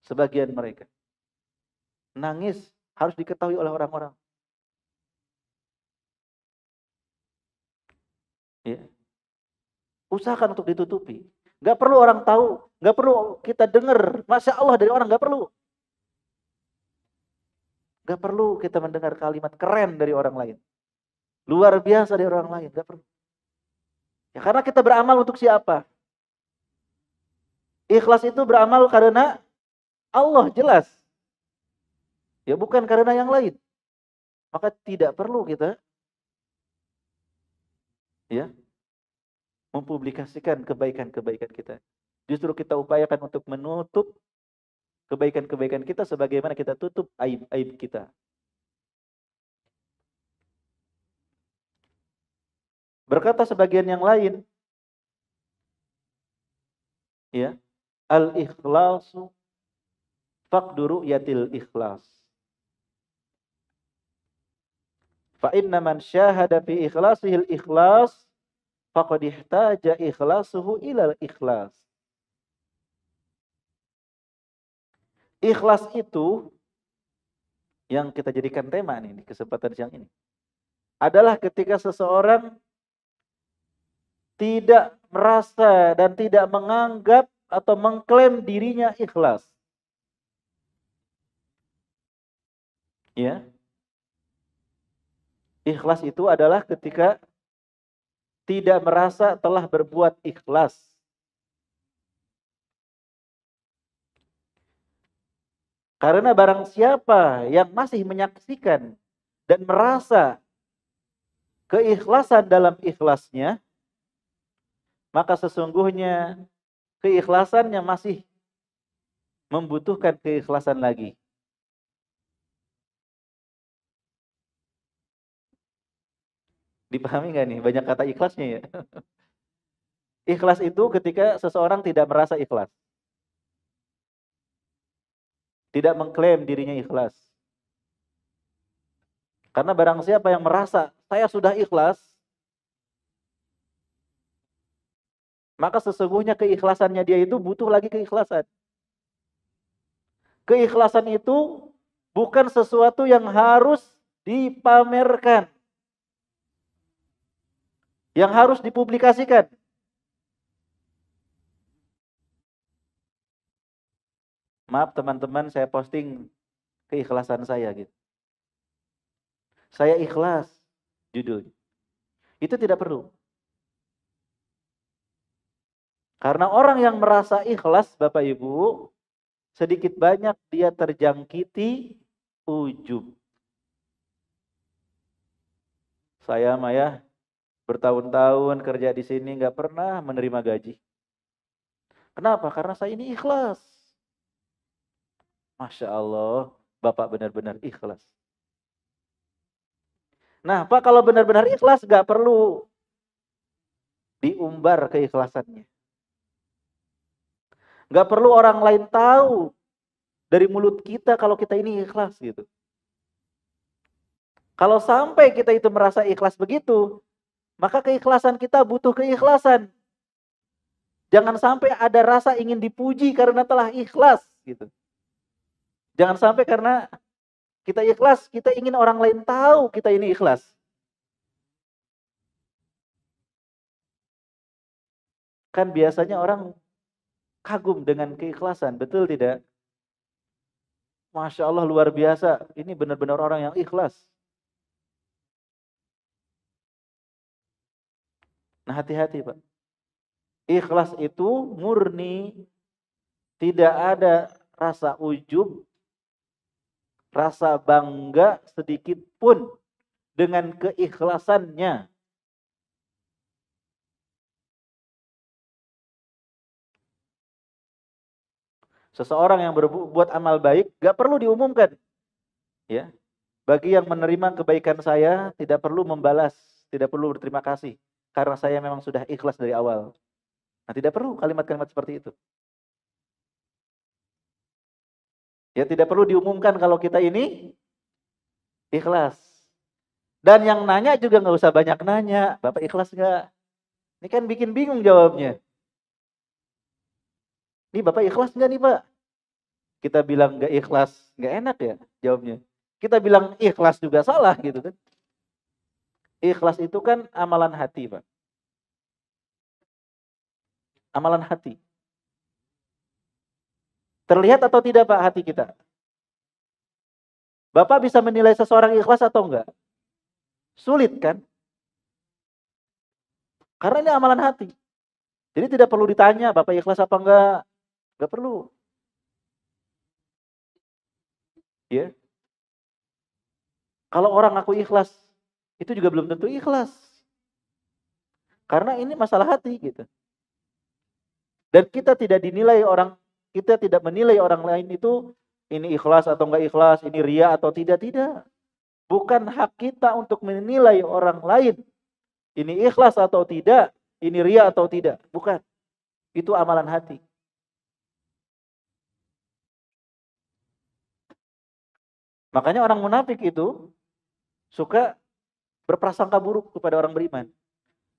Sebagian mereka nangis harus diketahui oleh orang-orang. Ya. Usahakan untuk ditutupi. Gak perlu orang tahu, gak perlu kita dengar Masya Allah dari orang, gak perlu. Gak perlu kita mendengar kalimat keren dari orang lain, luar biasa dari orang lain, gak perlu. Ya, karena kita beramal untuk siapa? Ikhlas itu beramal karena Allah, jelas. Ya, bukan karena yang lain. Maka tidak perlu kita mempublikasikan kebaikan-kebaikan kita. Justru kita upayakan untuk menutup kebaikan-kebaikan kita sebagaimana kita tutup aib-aib kita. Berkata sebagian yang lain, ya, al-ikhlasu faqduru yatil ikhlas. Fa inna man syahada fi ikhlasihil ikhlas faqad ihtaja ikhlasuhu ilal ikhlas. Ikhlas itu yang kita jadikan tema nih di kesempatan siang ini adalah ketika seseorang tidak merasa dan tidak menganggap atau mengklaim dirinya ikhlas. Ya. Ikhlas itu adalah ketika tidak merasa telah berbuat ikhlas. Karena barang siapa yang masih menyaksikan dan merasa keikhlasan dalam ikhlasnya, maka sesungguhnya keikhlasannya masih membutuhkan keikhlasan lagi. Dipahami nggak nih? Banyak kata ikhlasnya ya. Ikhlas itu ketika seseorang tidak merasa ikhlas. Tidak mengklaim dirinya ikhlas. Karena barang siapa yang merasa saya sudah ikhlas, maka sesungguhnya keikhlasannya dia itu butuh lagi keikhlasan. Keikhlasan itu bukan sesuatu yang harus dipamerkan. Yang harus dipublikasikan. Maaf teman-teman, saya posting keikhlasan saya gitu. Saya ikhlas, judul. Itu tidak perlu. Karena orang yang merasa ikhlas, Bapak Ibu, sedikit banyak dia terjangkiti ujub. Saya mah ya, bertahun-tahun kerja di sini nggak pernah menerima gaji. Kenapa? Karena saya ini ikhlas. Masya Allah, Bapak benar-benar ikhlas. Nah, Pak kalau benar-benar ikhlas gak perlu diumbar keikhlasannya. Gak perlu orang lain tahu dari mulut kita kalau kita ini ikhlas gitu. Kalau sampai kita itu merasa ikhlas begitu, maka keikhlasan kita butuh keikhlasan. Jangan sampai ada rasa ingin dipuji karena telah ikhlas gitu. Jangan sampai karena kita ikhlas, kita ingin orang lain tahu kita ini ikhlas. Kan biasanya orang kagum dengan keikhlasan, betul tidak? Masya Allah luar biasa, ini benar-benar orang yang ikhlas. Nah hati-hati Pak. Ikhlas itu murni, tidak ada rasa ujub, rasa bangga sedikit pun dengan keikhlasannya. Seseorang yang berbuat amal baik gak perlu diumumkan. Ya. Bagi yang menerima kebaikan saya tidak perlu membalas, tidak perlu berterima kasih karena saya memang sudah ikhlas dari awal. Nah, tidak perlu kalimat-kalimat seperti itu. Ya tidak perlu diumumkan kalau kita ini ikhlas. Dan yang nanya juga nggak usah banyak nanya, Bapak ikhlas nggak? Ini kan bikin bingung jawabnya. Nih Bapak ikhlas nggak nih Pak? Kita bilang nggak ikhlas, nggak enak ya jawabnya. Kita bilang ikhlas juga salah gitu kan. Ikhlas itu kan amalan hati Pak. Amalan hati. Terlihat atau tidak Pak hati kita? Bapak bisa menilai seseorang ikhlas atau enggak? Sulit kan? Karena ini amalan hati. Jadi tidak perlu ditanya Bapak ikhlas apa enggak. Enggak perlu. Ya. Kalau orang aku ikhlas, itu juga belum tentu ikhlas. Karena ini masalah hati gitu. Dan kita tidak menilai orang lain itu ini ikhlas atau enggak ikhlas, ini ria atau tidak. Bukan hak kita untuk menilai orang lain ini ikhlas atau tidak, ini ria atau tidak. Bukan. Itu amalan hati. Makanya orang munafik itu suka berprasangka buruk kepada orang beriman.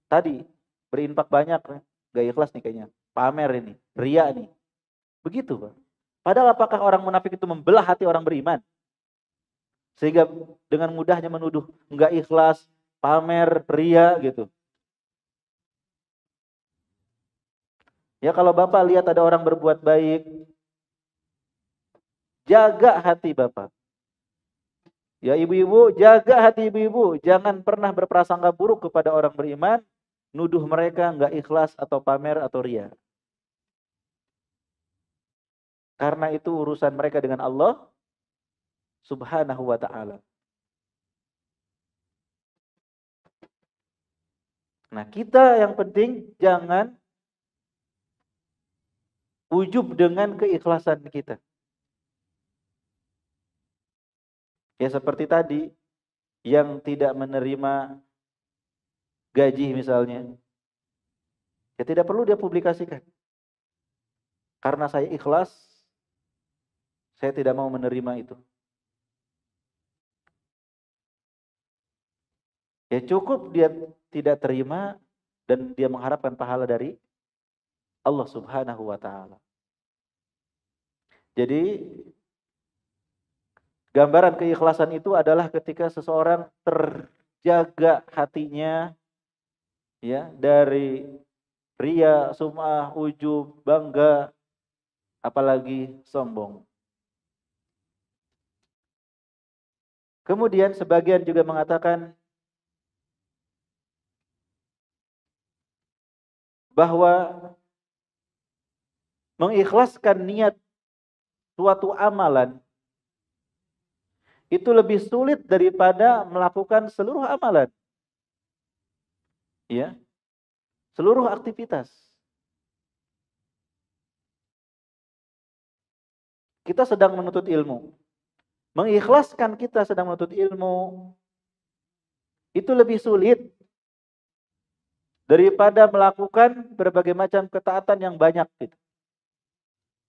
Tadi berinfak banyak, gak ikhlas nih kayaknya. Pamer ini, ria nih. Begitu, Pak. Padahal apakah orang munafik itu membelah hati orang beriman? Sehingga dengan mudahnya menuduh enggak ikhlas, pamer, ria gitu. Ya kalau Bapak lihat ada orang berbuat baik, jaga hati Bapak. Ya ibu-ibu, jaga hati ibu-ibu. Jangan pernah berprasangka buruk kepada orang beriman, nuduh mereka enggak ikhlas atau pamer atau ria. Karena itu urusan mereka dengan Allah Subhanahu wa ta'ala. Nah, kita yang penting jangan ujub dengan keikhlasan kita. Ya seperti tadi, yang tidak menerima gaji misalnya, ya tidak perlu dia publikasikan. Karena saya ikhlas, saya tidak mau menerima itu. Ya cukup dia tidak terima dan dia mengharapkan pahala dari Allah Subhanahu wa ta'ala. Jadi gambaran keikhlasan itu adalah ketika seseorang terjaga hatinya ya dari ria, sum'ah, ujub, bangga, apalagi sombong. Kemudian sebagian juga mengatakan bahwa mengikhlaskan niat suatu amalan itu lebih sulit daripada melakukan seluruh amalan. Ya. Seluruh aktivitas. Kita sedang menuntut ilmu. Mengikhlaskan kita sedang menuntut ilmu itu lebih sulit daripada melakukan berbagai macam ketaatan yang banyak gitu.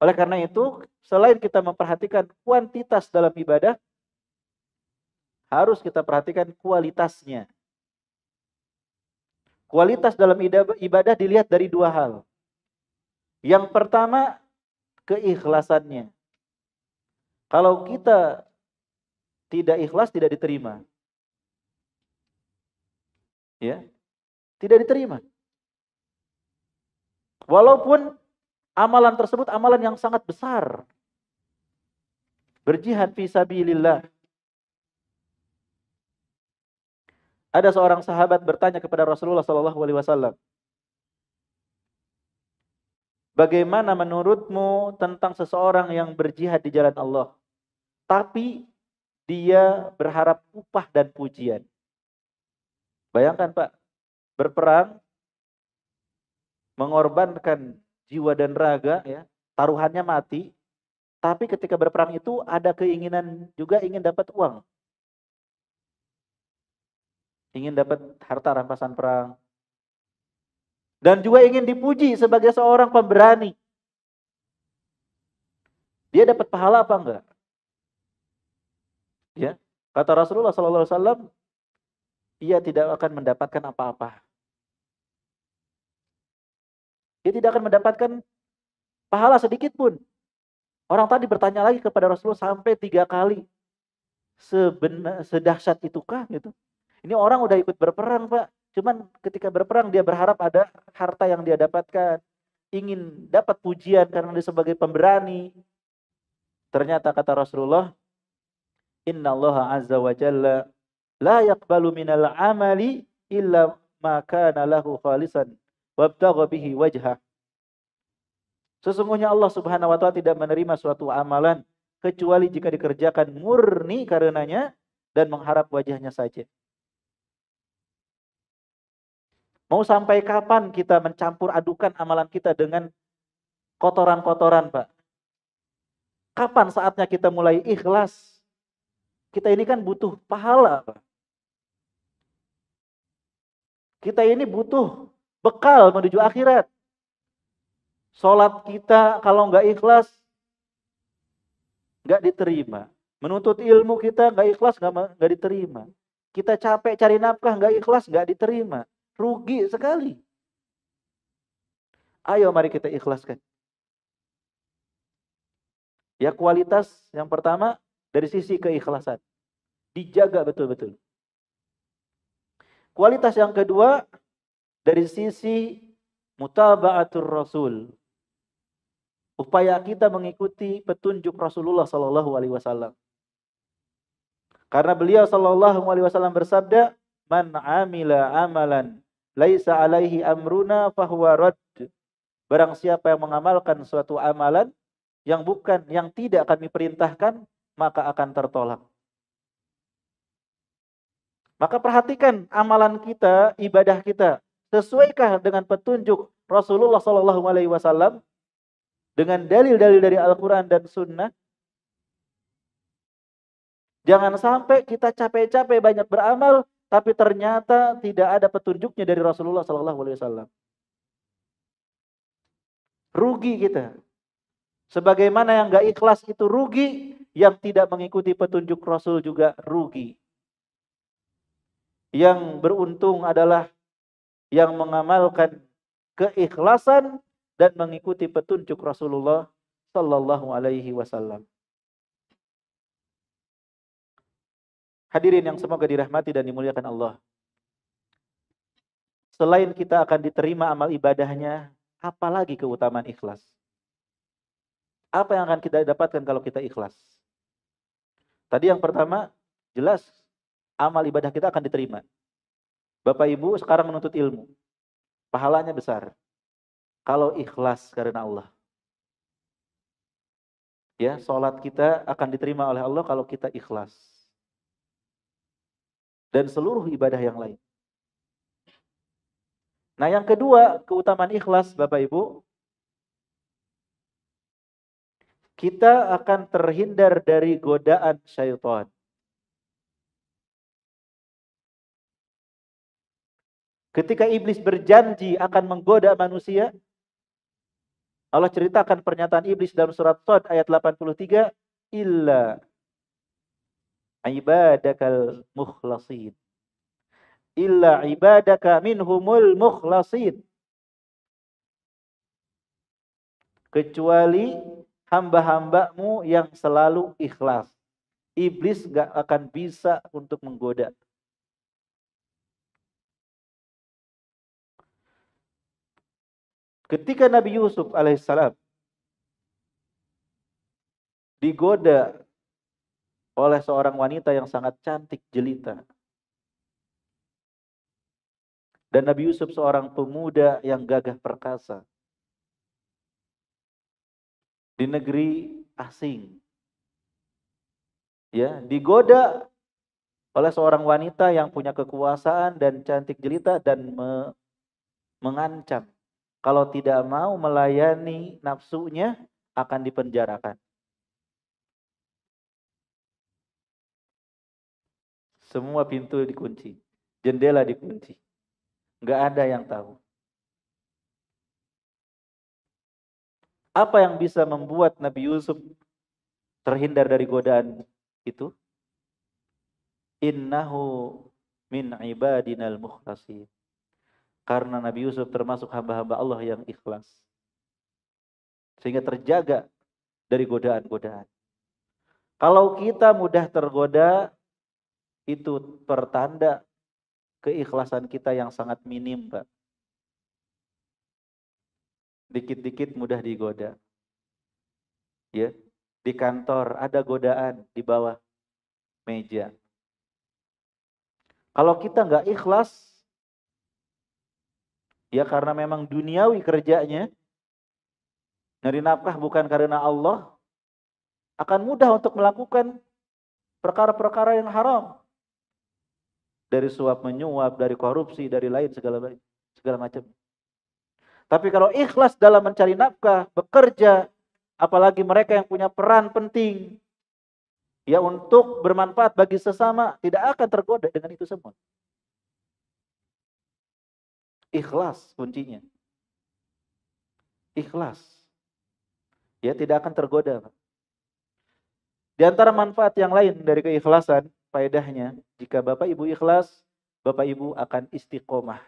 Oleh karena itu, selain kita memperhatikan kuantitas dalam ibadah, harus kita perhatikan kualitasnya. Kualitas dalam ibadah dilihat dari dua hal. Yang pertama, keikhlasannya. Kalau kita tidak ikhlas, tidak diterima. Ya, tidak diterima. Walaupun amalan tersebut amalan yang sangat besar. Berjihad fi sabilillah. Ada seorang sahabat bertanya kepada Rasulullah SAW, bagaimana menurutmu tentang seseorang yang berjihad di jalan Allah, tapi dia berharap upah dan pujian? Bayangkan Pak, berperang, mengorbankan jiwa dan raga, ya, taruhannya mati, tapi ketika berperang itu ada keinginan juga ingin dapat uang. Ingin dapat harta rampasan perang. Dan juga ingin dipuji sebagai seorang pemberani. Dia dapat pahala apa enggak? Ya, kata Rasulullah SAW, ia tidak akan mendapatkan apa-apa. Dia tidak akan mendapatkan pahala sedikit pun. Orang tadi bertanya lagi kepada Rasulullah sampai 3 kali. Sedahsyat itukah gitu? Ini orang udah ikut berperang, Pak. Cuman ketika berperang dia berharap ada harta yang dia dapatkan. Ingin dapat pujian karena dia sebagai pemberani. Ternyata kata Rasulullah, Innallaha azza wa jalla la yaqbalu minal amali illa ma kana lahu khalisan wabtagha bihi wajhah. Sesungguhnya Allah Subhanahu wa taala tidak menerima suatu amalan kecuali jika dikerjakan murni karenanya dan mengharap wajahnya saja. Mau sampai kapan kita mencampur adukan amalan kita dengan kotoran-kotoran, Pak. Kapan saatnya kita mulai ikhlas? Kita ini kan butuh pahala, Pak. Kita ini butuh bekal menuju akhirat. Sholat kita kalau nggak ikhlas, nggak diterima. Menuntut ilmu kita nggak ikhlas, nggak diterima. Kita capek cari nafkah, nggak ikhlas, nggak diterima. Rugi sekali. Ayo mari kita ikhlaskan. Ya, kualitas yang pertama dari sisi keikhlasan. Dijaga betul-betul. Kualitas yang kedua dari sisi mutaba'atur Rasul. Upaya kita mengikuti petunjuk Rasulullah sallallahu alaihi wasallam. Karena beliau sallallahu alaihi wasallam bersabda, "Man 'amila amalan laisa 'alaihi amruna fahuwa radd." Barang siapa yang mengamalkan suatu amalan yang tidak kami perintahkan, maka akan tertolak. Maka perhatikan amalan kita, ibadah kita, sesuaikah dengan petunjuk Rasulullah sallallahu alaihi wasallam dengan dalil-dalil dari Al-Qur'an dan Sunnah? Jangan sampai kita capek-capek banyak beramal, tapi ternyata tidak ada petunjuknya dari Rasulullah sallallahu alaihi wasallam. Rugi kita. Sebagaimana yang gak ikhlas itu rugi, yang tidak mengikuti petunjuk Rasul juga rugi. Yang beruntung adalah yang mengamalkan keikhlasan dan mengikuti petunjuk Rasulullah sallallahu alaihi wasallam. Hadirin yang semoga dirahmati dan dimuliakan Allah. Selain kita akan diterima amal ibadahnya, apalagi keutamaan ikhlas? Apa yang akan kita dapatkan kalau kita ikhlas? Tadi yang pertama, jelas amal ibadah kita akan diterima. Bapak Ibu sekarang menuntut ilmu. Pahalanya besar. Kalau ikhlas karena Allah. Ya, salat kita akan diterima oleh Allah kalau kita ikhlas. Dan seluruh ibadah yang lain. Nah, yang kedua, keutamaan ikhlas Bapak Ibu, kita akan terhindar dari godaan syaitan. Ketika iblis berjanji akan menggoda manusia, Allah ceritakan pernyataan iblis dalam surat Shad ayat 83, illa ibadakal mukhlasin. Illa ibadaka minhumul mukhlasin. Kecuali hamba-hambamu yang selalu ikhlas. Iblis gak akan bisa untuk menggoda. Ketika Nabi Yusuf alaihissalam digoda oleh seorang wanita yang sangat cantik jelita. Dan Nabi Yusuf seorang pemuda yang gagah perkasa. Di negeri asing. Ya, digoda oleh seorang wanita yang punya kekuasaan dan cantik jelita dan mengancam kalau tidak mau melayani nafsunya akan dipenjarakan. Semua pintu dikunci, jendela dikunci. Nggak ada yang tahu. Apa yang bisa membuat Nabi Yusuf terhindar dari godaan itu? Innahu min ibadinal mukhlasin. Karena Nabi Yusuf termasuk hamba-hamba Allah yang ikhlas. Sehingga terjaga dari godaan-godaan. Kalau kita mudah tergoda, itu pertanda keikhlasan kita yang sangat minim, Pak. Dikit-dikit mudah digoda. Ya, di kantor ada godaan di bawah meja. Kalau kita nggak ikhlas, ya karena memang duniawi kerjanya, nyari nafkah bukan karena Allah, akan mudah untuk melakukan perkara-perkara yang haram. Dari suap menyuap, dari korupsi, dari lain segala macam. Tapi kalau ikhlas dalam mencari nafkah, bekerja, apalagi mereka yang punya peran penting ya untuk bermanfaat bagi sesama, tidak akan tergoda dengan itu semua. Ikhlas kuncinya. Ikhlas. Ya tidak akan tergoda. Di antara manfaat yang lain dari keikhlasan, faedahnya, jika Bapak Ibu ikhlas, Bapak Ibu akan istiqomah.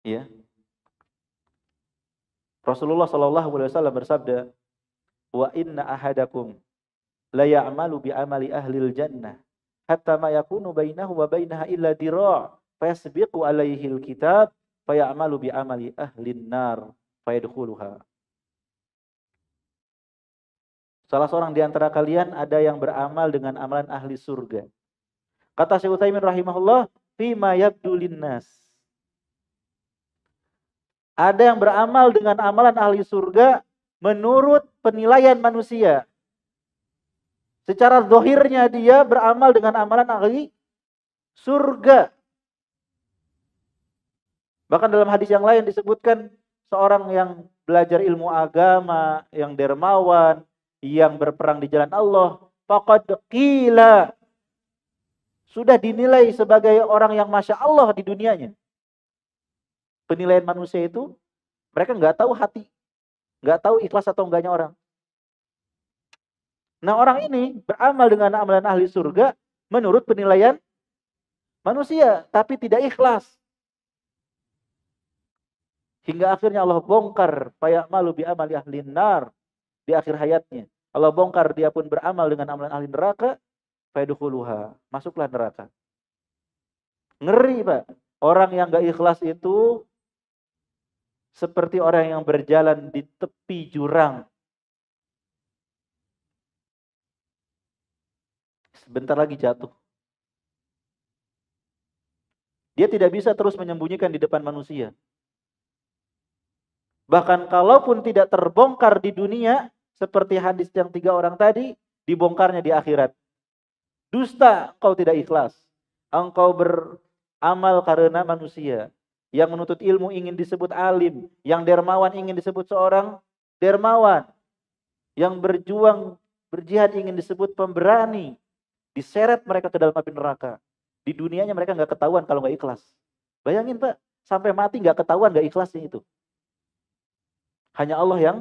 Ya. Rasulullah SAW bersabda, "Wa inna ahadakum la ya'malu bi amali ahlil jannah hatta ma yakunu bainahu wa bainaha illa dira' fayasbiqu alaihi alkitab fayamalu bi amali ahlin nar fayadkhuluha." Salah seorang di antara kalian ada yang beramal dengan amalan ahli surga. Kata Syekh Utsaimin rahimahullah, "Fima yabdu linnas." Ada yang beramal dengan amalan ahli surga menurut penilaian manusia. Secara zahirnya dia beramal dengan amalan ahli surga. Bahkan dalam hadis yang lain disebutkan seorang yang belajar ilmu agama, yang dermawan, yang berperang di jalan Allah, faqad qila, sudah dinilai sebagai orang yang masya Allah di dunianya. Penilaian manusia itu mereka nggak tahu hati, nggak tahu ikhlas atau enggaknya orang. Nah, orang ini beramal dengan amalan ahli surga menurut penilaian manusia, tapi tidak ikhlas. Hingga akhirnya Allah bongkar fayamalu bi amali ahlin nar di akhir hayatnya. Allah bongkar dia pun beramal dengan amalan ahli neraka, fayadkhuluha, masuklah neraka. Ngeri, Pak. Orang yang enggak ikhlas itu seperti orang yang berjalan di tepi jurang. Sebentar lagi jatuh. Dia tidak bisa terus menyembunyikan di depan manusia. Bahkan kalaupun tidak terbongkar di dunia, seperti hadis yang 3 orang tadi, dibongkarnya di akhirat. Dusta, engkau tidak ikhlas. Engkau beramal karena manusia. Yang menuntut ilmu ingin disebut alim. Yang dermawan ingin disebut seorang dermawan. Yang berjuang, berjihad ingin disebut pemberani. Diseret mereka ke dalam api neraka. Di dunianya mereka nggak ketahuan kalau nggak ikhlas. Bayangin, Pak, sampai mati nggak ketahuan nggak ikhlasnya itu. Hanya Allah yang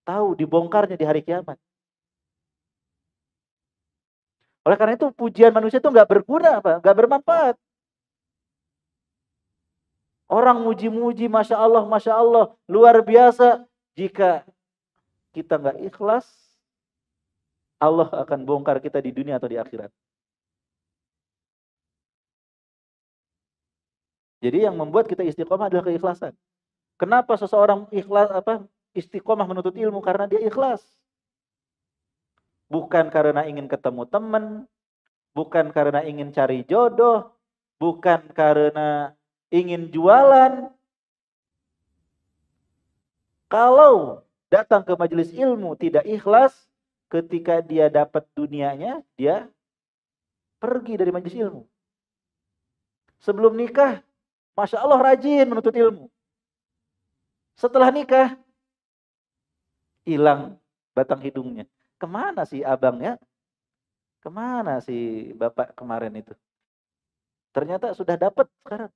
tahu, dibongkarnya di hari kiamat. Oleh karena itu pujian manusia itu nggak berguna, Pak, nggak bermanfaat. Orang muji-muji, masya Allah, luar biasa. Jika kita nggak ikhlas, Allah akan bongkar kita di dunia atau di akhirat. Jadi yang membuat kita istiqomah adalah keikhlasan. Kenapa seseorang istiqomah menuntut ilmu? Karena dia ikhlas. Bukan karena ingin ketemu teman, bukan karena ingin cari jodoh, bukan karena ingin jualan. Kalau datang ke majelis ilmu tidak ikhlas, ketika dia dapat dunianya, dia pergi dari majelis ilmu. Sebelum nikah, masya Allah rajin menuntut ilmu. Setelah nikah, hilang batang hidungnya. Kemana sih abangnya? Kemana sih bapak kemarin itu? Ternyata sudah dapat sekarang.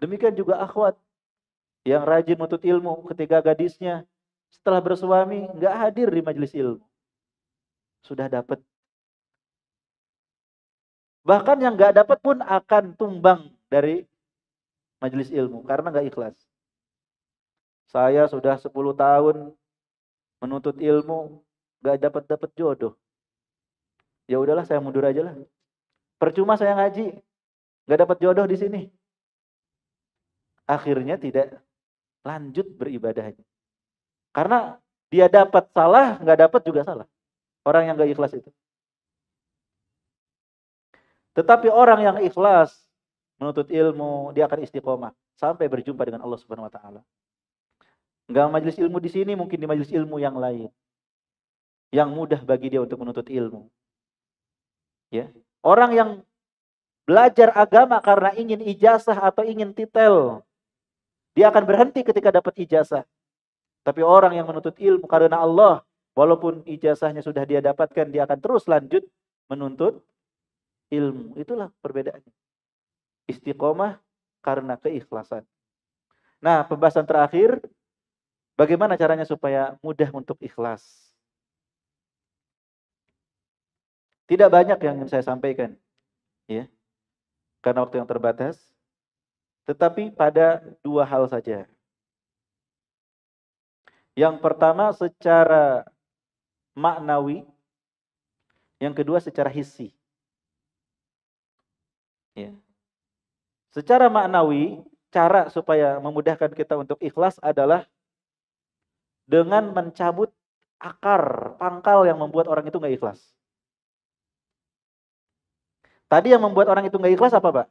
Demikian juga akhwat yang rajin menuntut ilmu ketika gadisnya setelah bersuami nggak hadir di majelis ilmu. Sudah dapat. Bahkan yang nggak dapat pun akan tumbang dari majelis ilmu karena nggak ikhlas. Saya sudah 10 tahun menuntut ilmu, nggak dapat jodoh. Ya udahlah, saya mundur aja lah. Percuma saya ngaji, nggak dapat jodoh di sini. Akhirnya tidak lanjut beribadahnya. Karena dia dapat salah, nggak dapat juga salah. Orang yang nggak ikhlas itu. Tetapi orang yang ikhlas menuntut ilmu, dia akan istiqomah sampai berjumpa dengan Allah Subhanahu wa taala. Enggak majelis ilmu di sini, mungkin di majelis ilmu yang lain. Yang mudah bagi dia untuk menuntut ilmu. Ya. Orang yang belajar agama karena ingin ijazah atau ingin titel, dia akan berhenti ketika dapat ijazah. Tapi orang yang menuntut ilmu karena Allah, walaupun ijazahnya sudah dia dapatkan, dia akan terus lanjut menuntut ilmu. Itulah perbedaannya. Istiqomah karena keikhlasan. Nah, pembahasan terakhir, bagaimana caranya supaya mudah untuk ikhlas? Tidak banyak yang ingin saya sampaikan, ya, karena waktu yang terbatas. Tetapi pada dua hal saja. Yang pertama secara maknawi, yang kedua secara hissi. Ya. Secara maknawi, cara supaya memudahkan kita untuk ikhlas adalah dengan mencabut akar, pangkal yang membuat orang itu nggak ikhlas. Tadi yang membuat orang itu nggak ikhlas apa, Pak?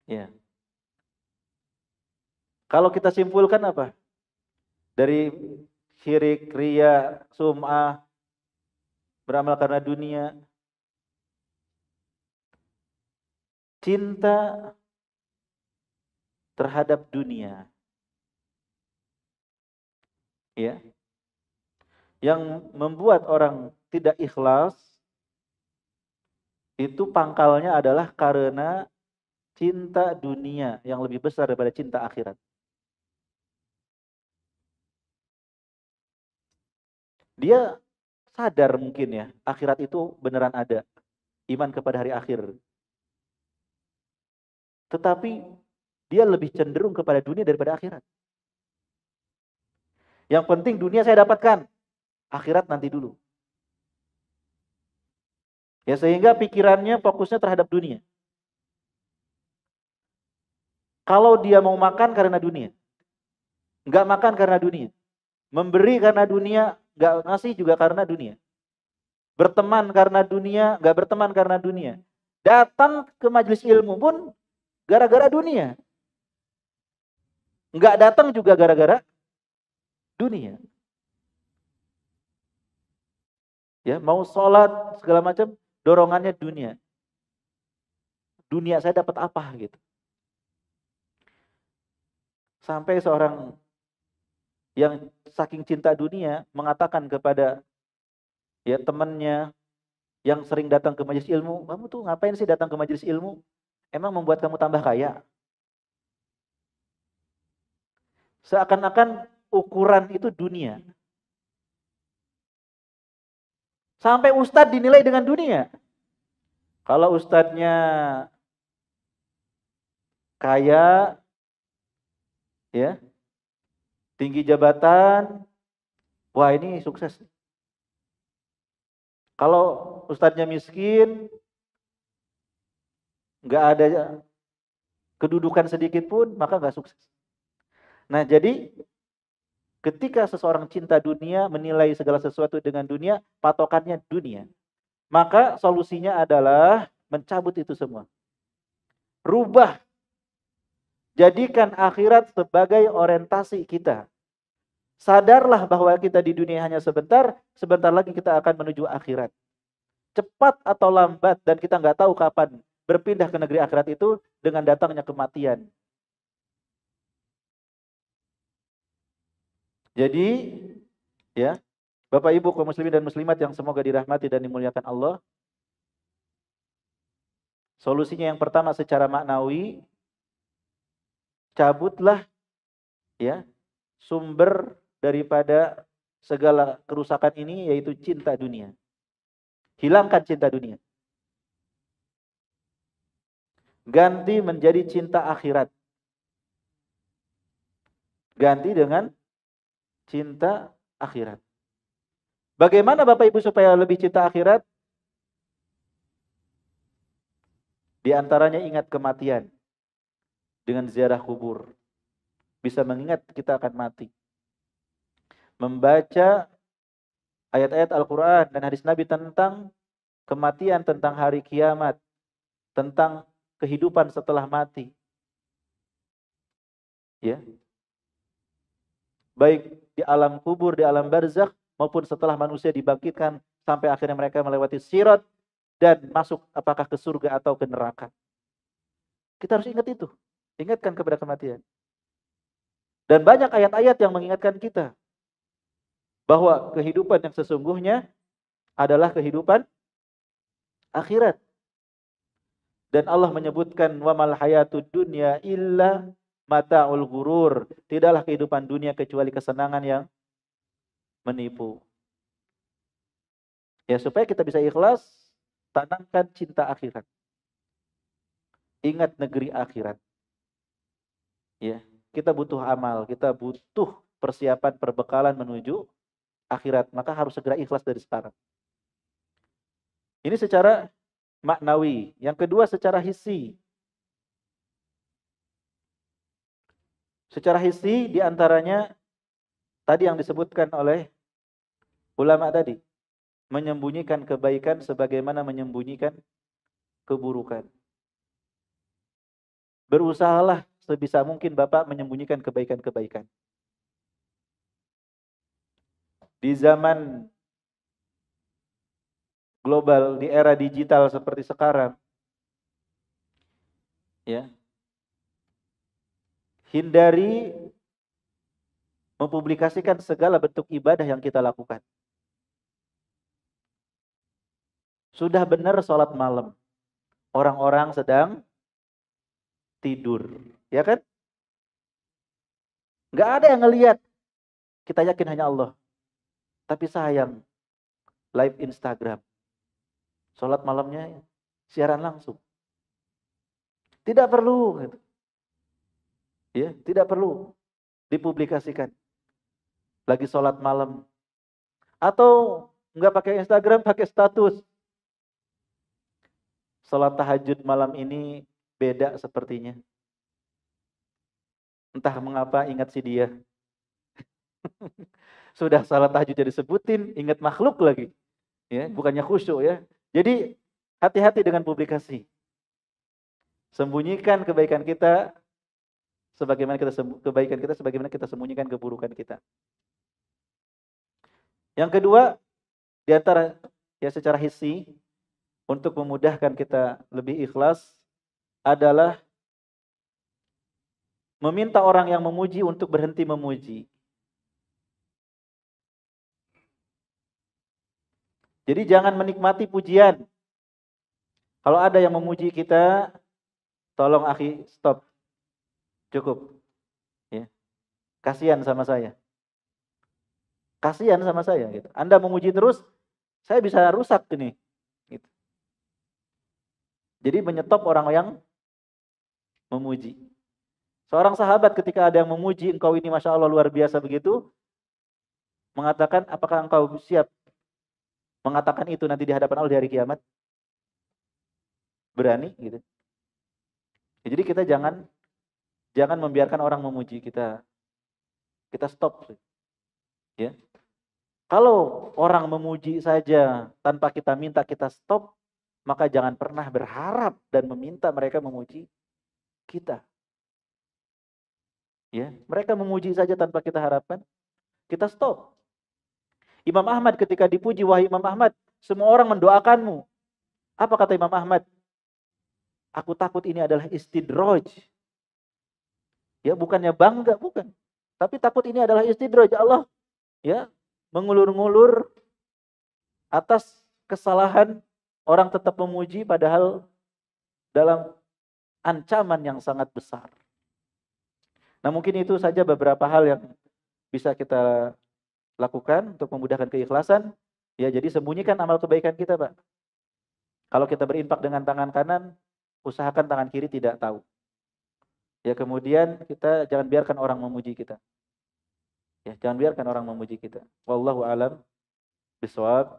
Ya. Kalau kita simpulkan apa? Dari syirik, riya, sum'ah, beramal karena dunia, cinta terhadap dunia. Ya. Yang membuat orang tidak ikhlas itu pangkalnya adalah karena cinta dunia yang lebih besar daripada cinta akhirat. Dia sadar mungkin ya, akhirat itu beneran ada. Iman kepada hari akhir. Tetapi dia lebih cenderung kepada dunia daripada akhirat. Yang penting dunia saya dapatkan, akhirat nanti dulu. Ya, sehingga pikirannya fokusnya terhadap dunia. Kalau dia mau makan karena dunia, nggak makan karena dunia, memberi karena dunia, nggak ngasih juga karena dunia, berteman karena dunia, nggak berteman karena dunia, datang ke majelis ilmu pun gara-gara dunia, nggak datang juga gara-gara dunia. Ya, mau sholat segala macam, dorongannya dunia. Dunia saya dapat apa gitu. Sampai seorang yang saking cinta dunia mengatakan kepada ya temannya yang sering datang ke majelis ilmu, kamu tuh ngapain sih datang ke majelis ilmu? Emang membuat kamu tambah kaya? Seakan-akan ukuran itu dunia. Sampai ustadz dinilai dengan dunia. Kalau ustadznya kaya, ya, tinggi jabatan, wah ini sukses. Kalau ustadznya miskin, nggak ada kedudukan sedikit pun, maka nggak sukses. Nah, jadi ketika seseorang cinta dunia, menilai segala sesuatu dengan dunia, patokannya dunia. Maka solusinya adalah mencabut itu semua. Rubah. Jadikan akhirat sebagai orientasi kita. Sadarlah bahwa kita di dunia hanya sebentar, sebentar lagi kita akan menuju akhirat. Cepat atau lambat, dan kita nggak tahu kapan berpindah ke negeri akhirat itu dengan datangnya kematian. Jadi, ya, Bapak Ibu kaum muslimin dan muslimat yang semoga dirahmati dan dimuliakan Allah. Solusinya yang pertama secara maknawi, cabutlah ya sumber daripada segala kerusakan ini, yaitu cinta dunia. Hilangkan cinta dunia. Ganti menjadi cinta akhirat. Ganti dengan cinta akhirat. Bagaimana Bapak Ibu supaya lebih cinta akhirat? Di antaranya ingat kematian dengan ziarah kubur. Bisa mengingat kita akan mati. Membaca ayat-ayat Al-Quran dan hadis Nabi tentang kematian, tentang hari kiamat, tentang kehidupan setelah mati. Ya. Baik di alam kubur, di alam barzakh, maupun setelah manusia dibangkitkan sampai akhirnya mereka melewati sirat dan masuk apakah ke surga atau ke neraka. Kita harus ingat itu. Ingatkan kepada kematian. Dan banyak ayat-ayat yang mengingatkan kita bahwa kehidupan yang sesungguhnya adalah kehidupan akhirat. Dan Allah menyebutkan wa mal hayatud dunya illa mata'ul ghurur. Tidaklah kehidupan dunia kecuali kesenangan yang menipu. Ya, supaya kita bisa ikhlas, tanamkan cinta akhirat. Ingat negeri akhirat. Ya, kita butuh amal, kita butuh persiapan perbekalan menuju akhirat, maka harus segera ikhlas dari sekarang. Ini secara maknawi. Yang kedua secara hissi. Secara hissi diantaranya tadi yang disebutkan oleh ulama tadi. Menyembunyikan kebaikan sebagaimana menyembunyikan keburukan. Berusahalah sebisa mungkin Bapak menyembunyikan kebaikan-kebaikan. Di zaman global, di era digital seperti sekarang, ya, hindari mempublikasikan segala bentuk ibadah yang kita lakukan. Sudah benar sholat malam, orang-orang sedang tidur, ya kan? Nggak ada yang ngelihat, kita yakin hanya Allah. Tapi sayang, live Instagram, sholat malamnya siaran langsung. Tidak perlu, gitu. Ya, tidak perlu dipublikasikan. Lagi sholat malam, atau nggak pakai Instagram, pakai status. Sholat tahajud malam ini beda sepertinya. Entah mengapa ingat si dia. Sudah salat tahajud jadi sebutin, ingat makhluk lagi. Ya, bukannya khusyuk ya. Jadi hati-hati dengan publikasi. Sembunyikan kebaikan kita sebagaimana kita sembunyikan keburukan kita. Yang kedua, di antara ya secara hissi untuk memudahkan kita lebih ikhlas adalah meminta orang yang memuji untuk berhenti memuji. Jadi jangan menikmati pujian. Kalau ada yang memuji kita, tolong akhi stop. Cukup. Ya. Kasihan sama saya. Kasihan sama saya gitu. Anda memuji terus, saya bisa rusak ini. Gitu. Jadi menyetop orang yang memuji. Seorang sahabat ketika ada yang memuji, engkau ini Masya Allah luar biasa begitu, mengatakan, apakah engkau siap mengatakan itu nanti di hadapan Allah di hari kiamat? Berani gitu. Jadi kita jangan membiarkan orang memuji kita. Kita stop. Ya. Kalau orang memuji saja tanpa kita minta kita stop, maka jangan pernah berharap dan meminta mereka memuji kita. Ya, mereka memuji saja tanpa kita harapkan, kita stop. Imam Ahmad ketika dipuji, wahai Imam Ahmad, semua orang mendoakanmu. Apa kata Imam Ahmad? Aku takut ini adalah istidraj. Ya, bukannya bangga, bukan. Tapi takut ini adalah istidraj. Allah ya mengulur-ngulur atas kesalahan orang tetap memuji padahal dalam ancaman yang sangat besar. Nah, mungkin itu saja beberapa hal yang bisa kita lakukan untuk memudahkan keikhlasan. Ya, jadi sembunyikan amal kebaikan kita, Pak. Kalau kita berinfak dengan tangan kanan, usahakan tangan kiri tidak tahu. Ya, kemudian kita jangan biarkan orang memuji kita. Ya, jangan biarkan orang memuji kita. Wallahu a'lam bishawab.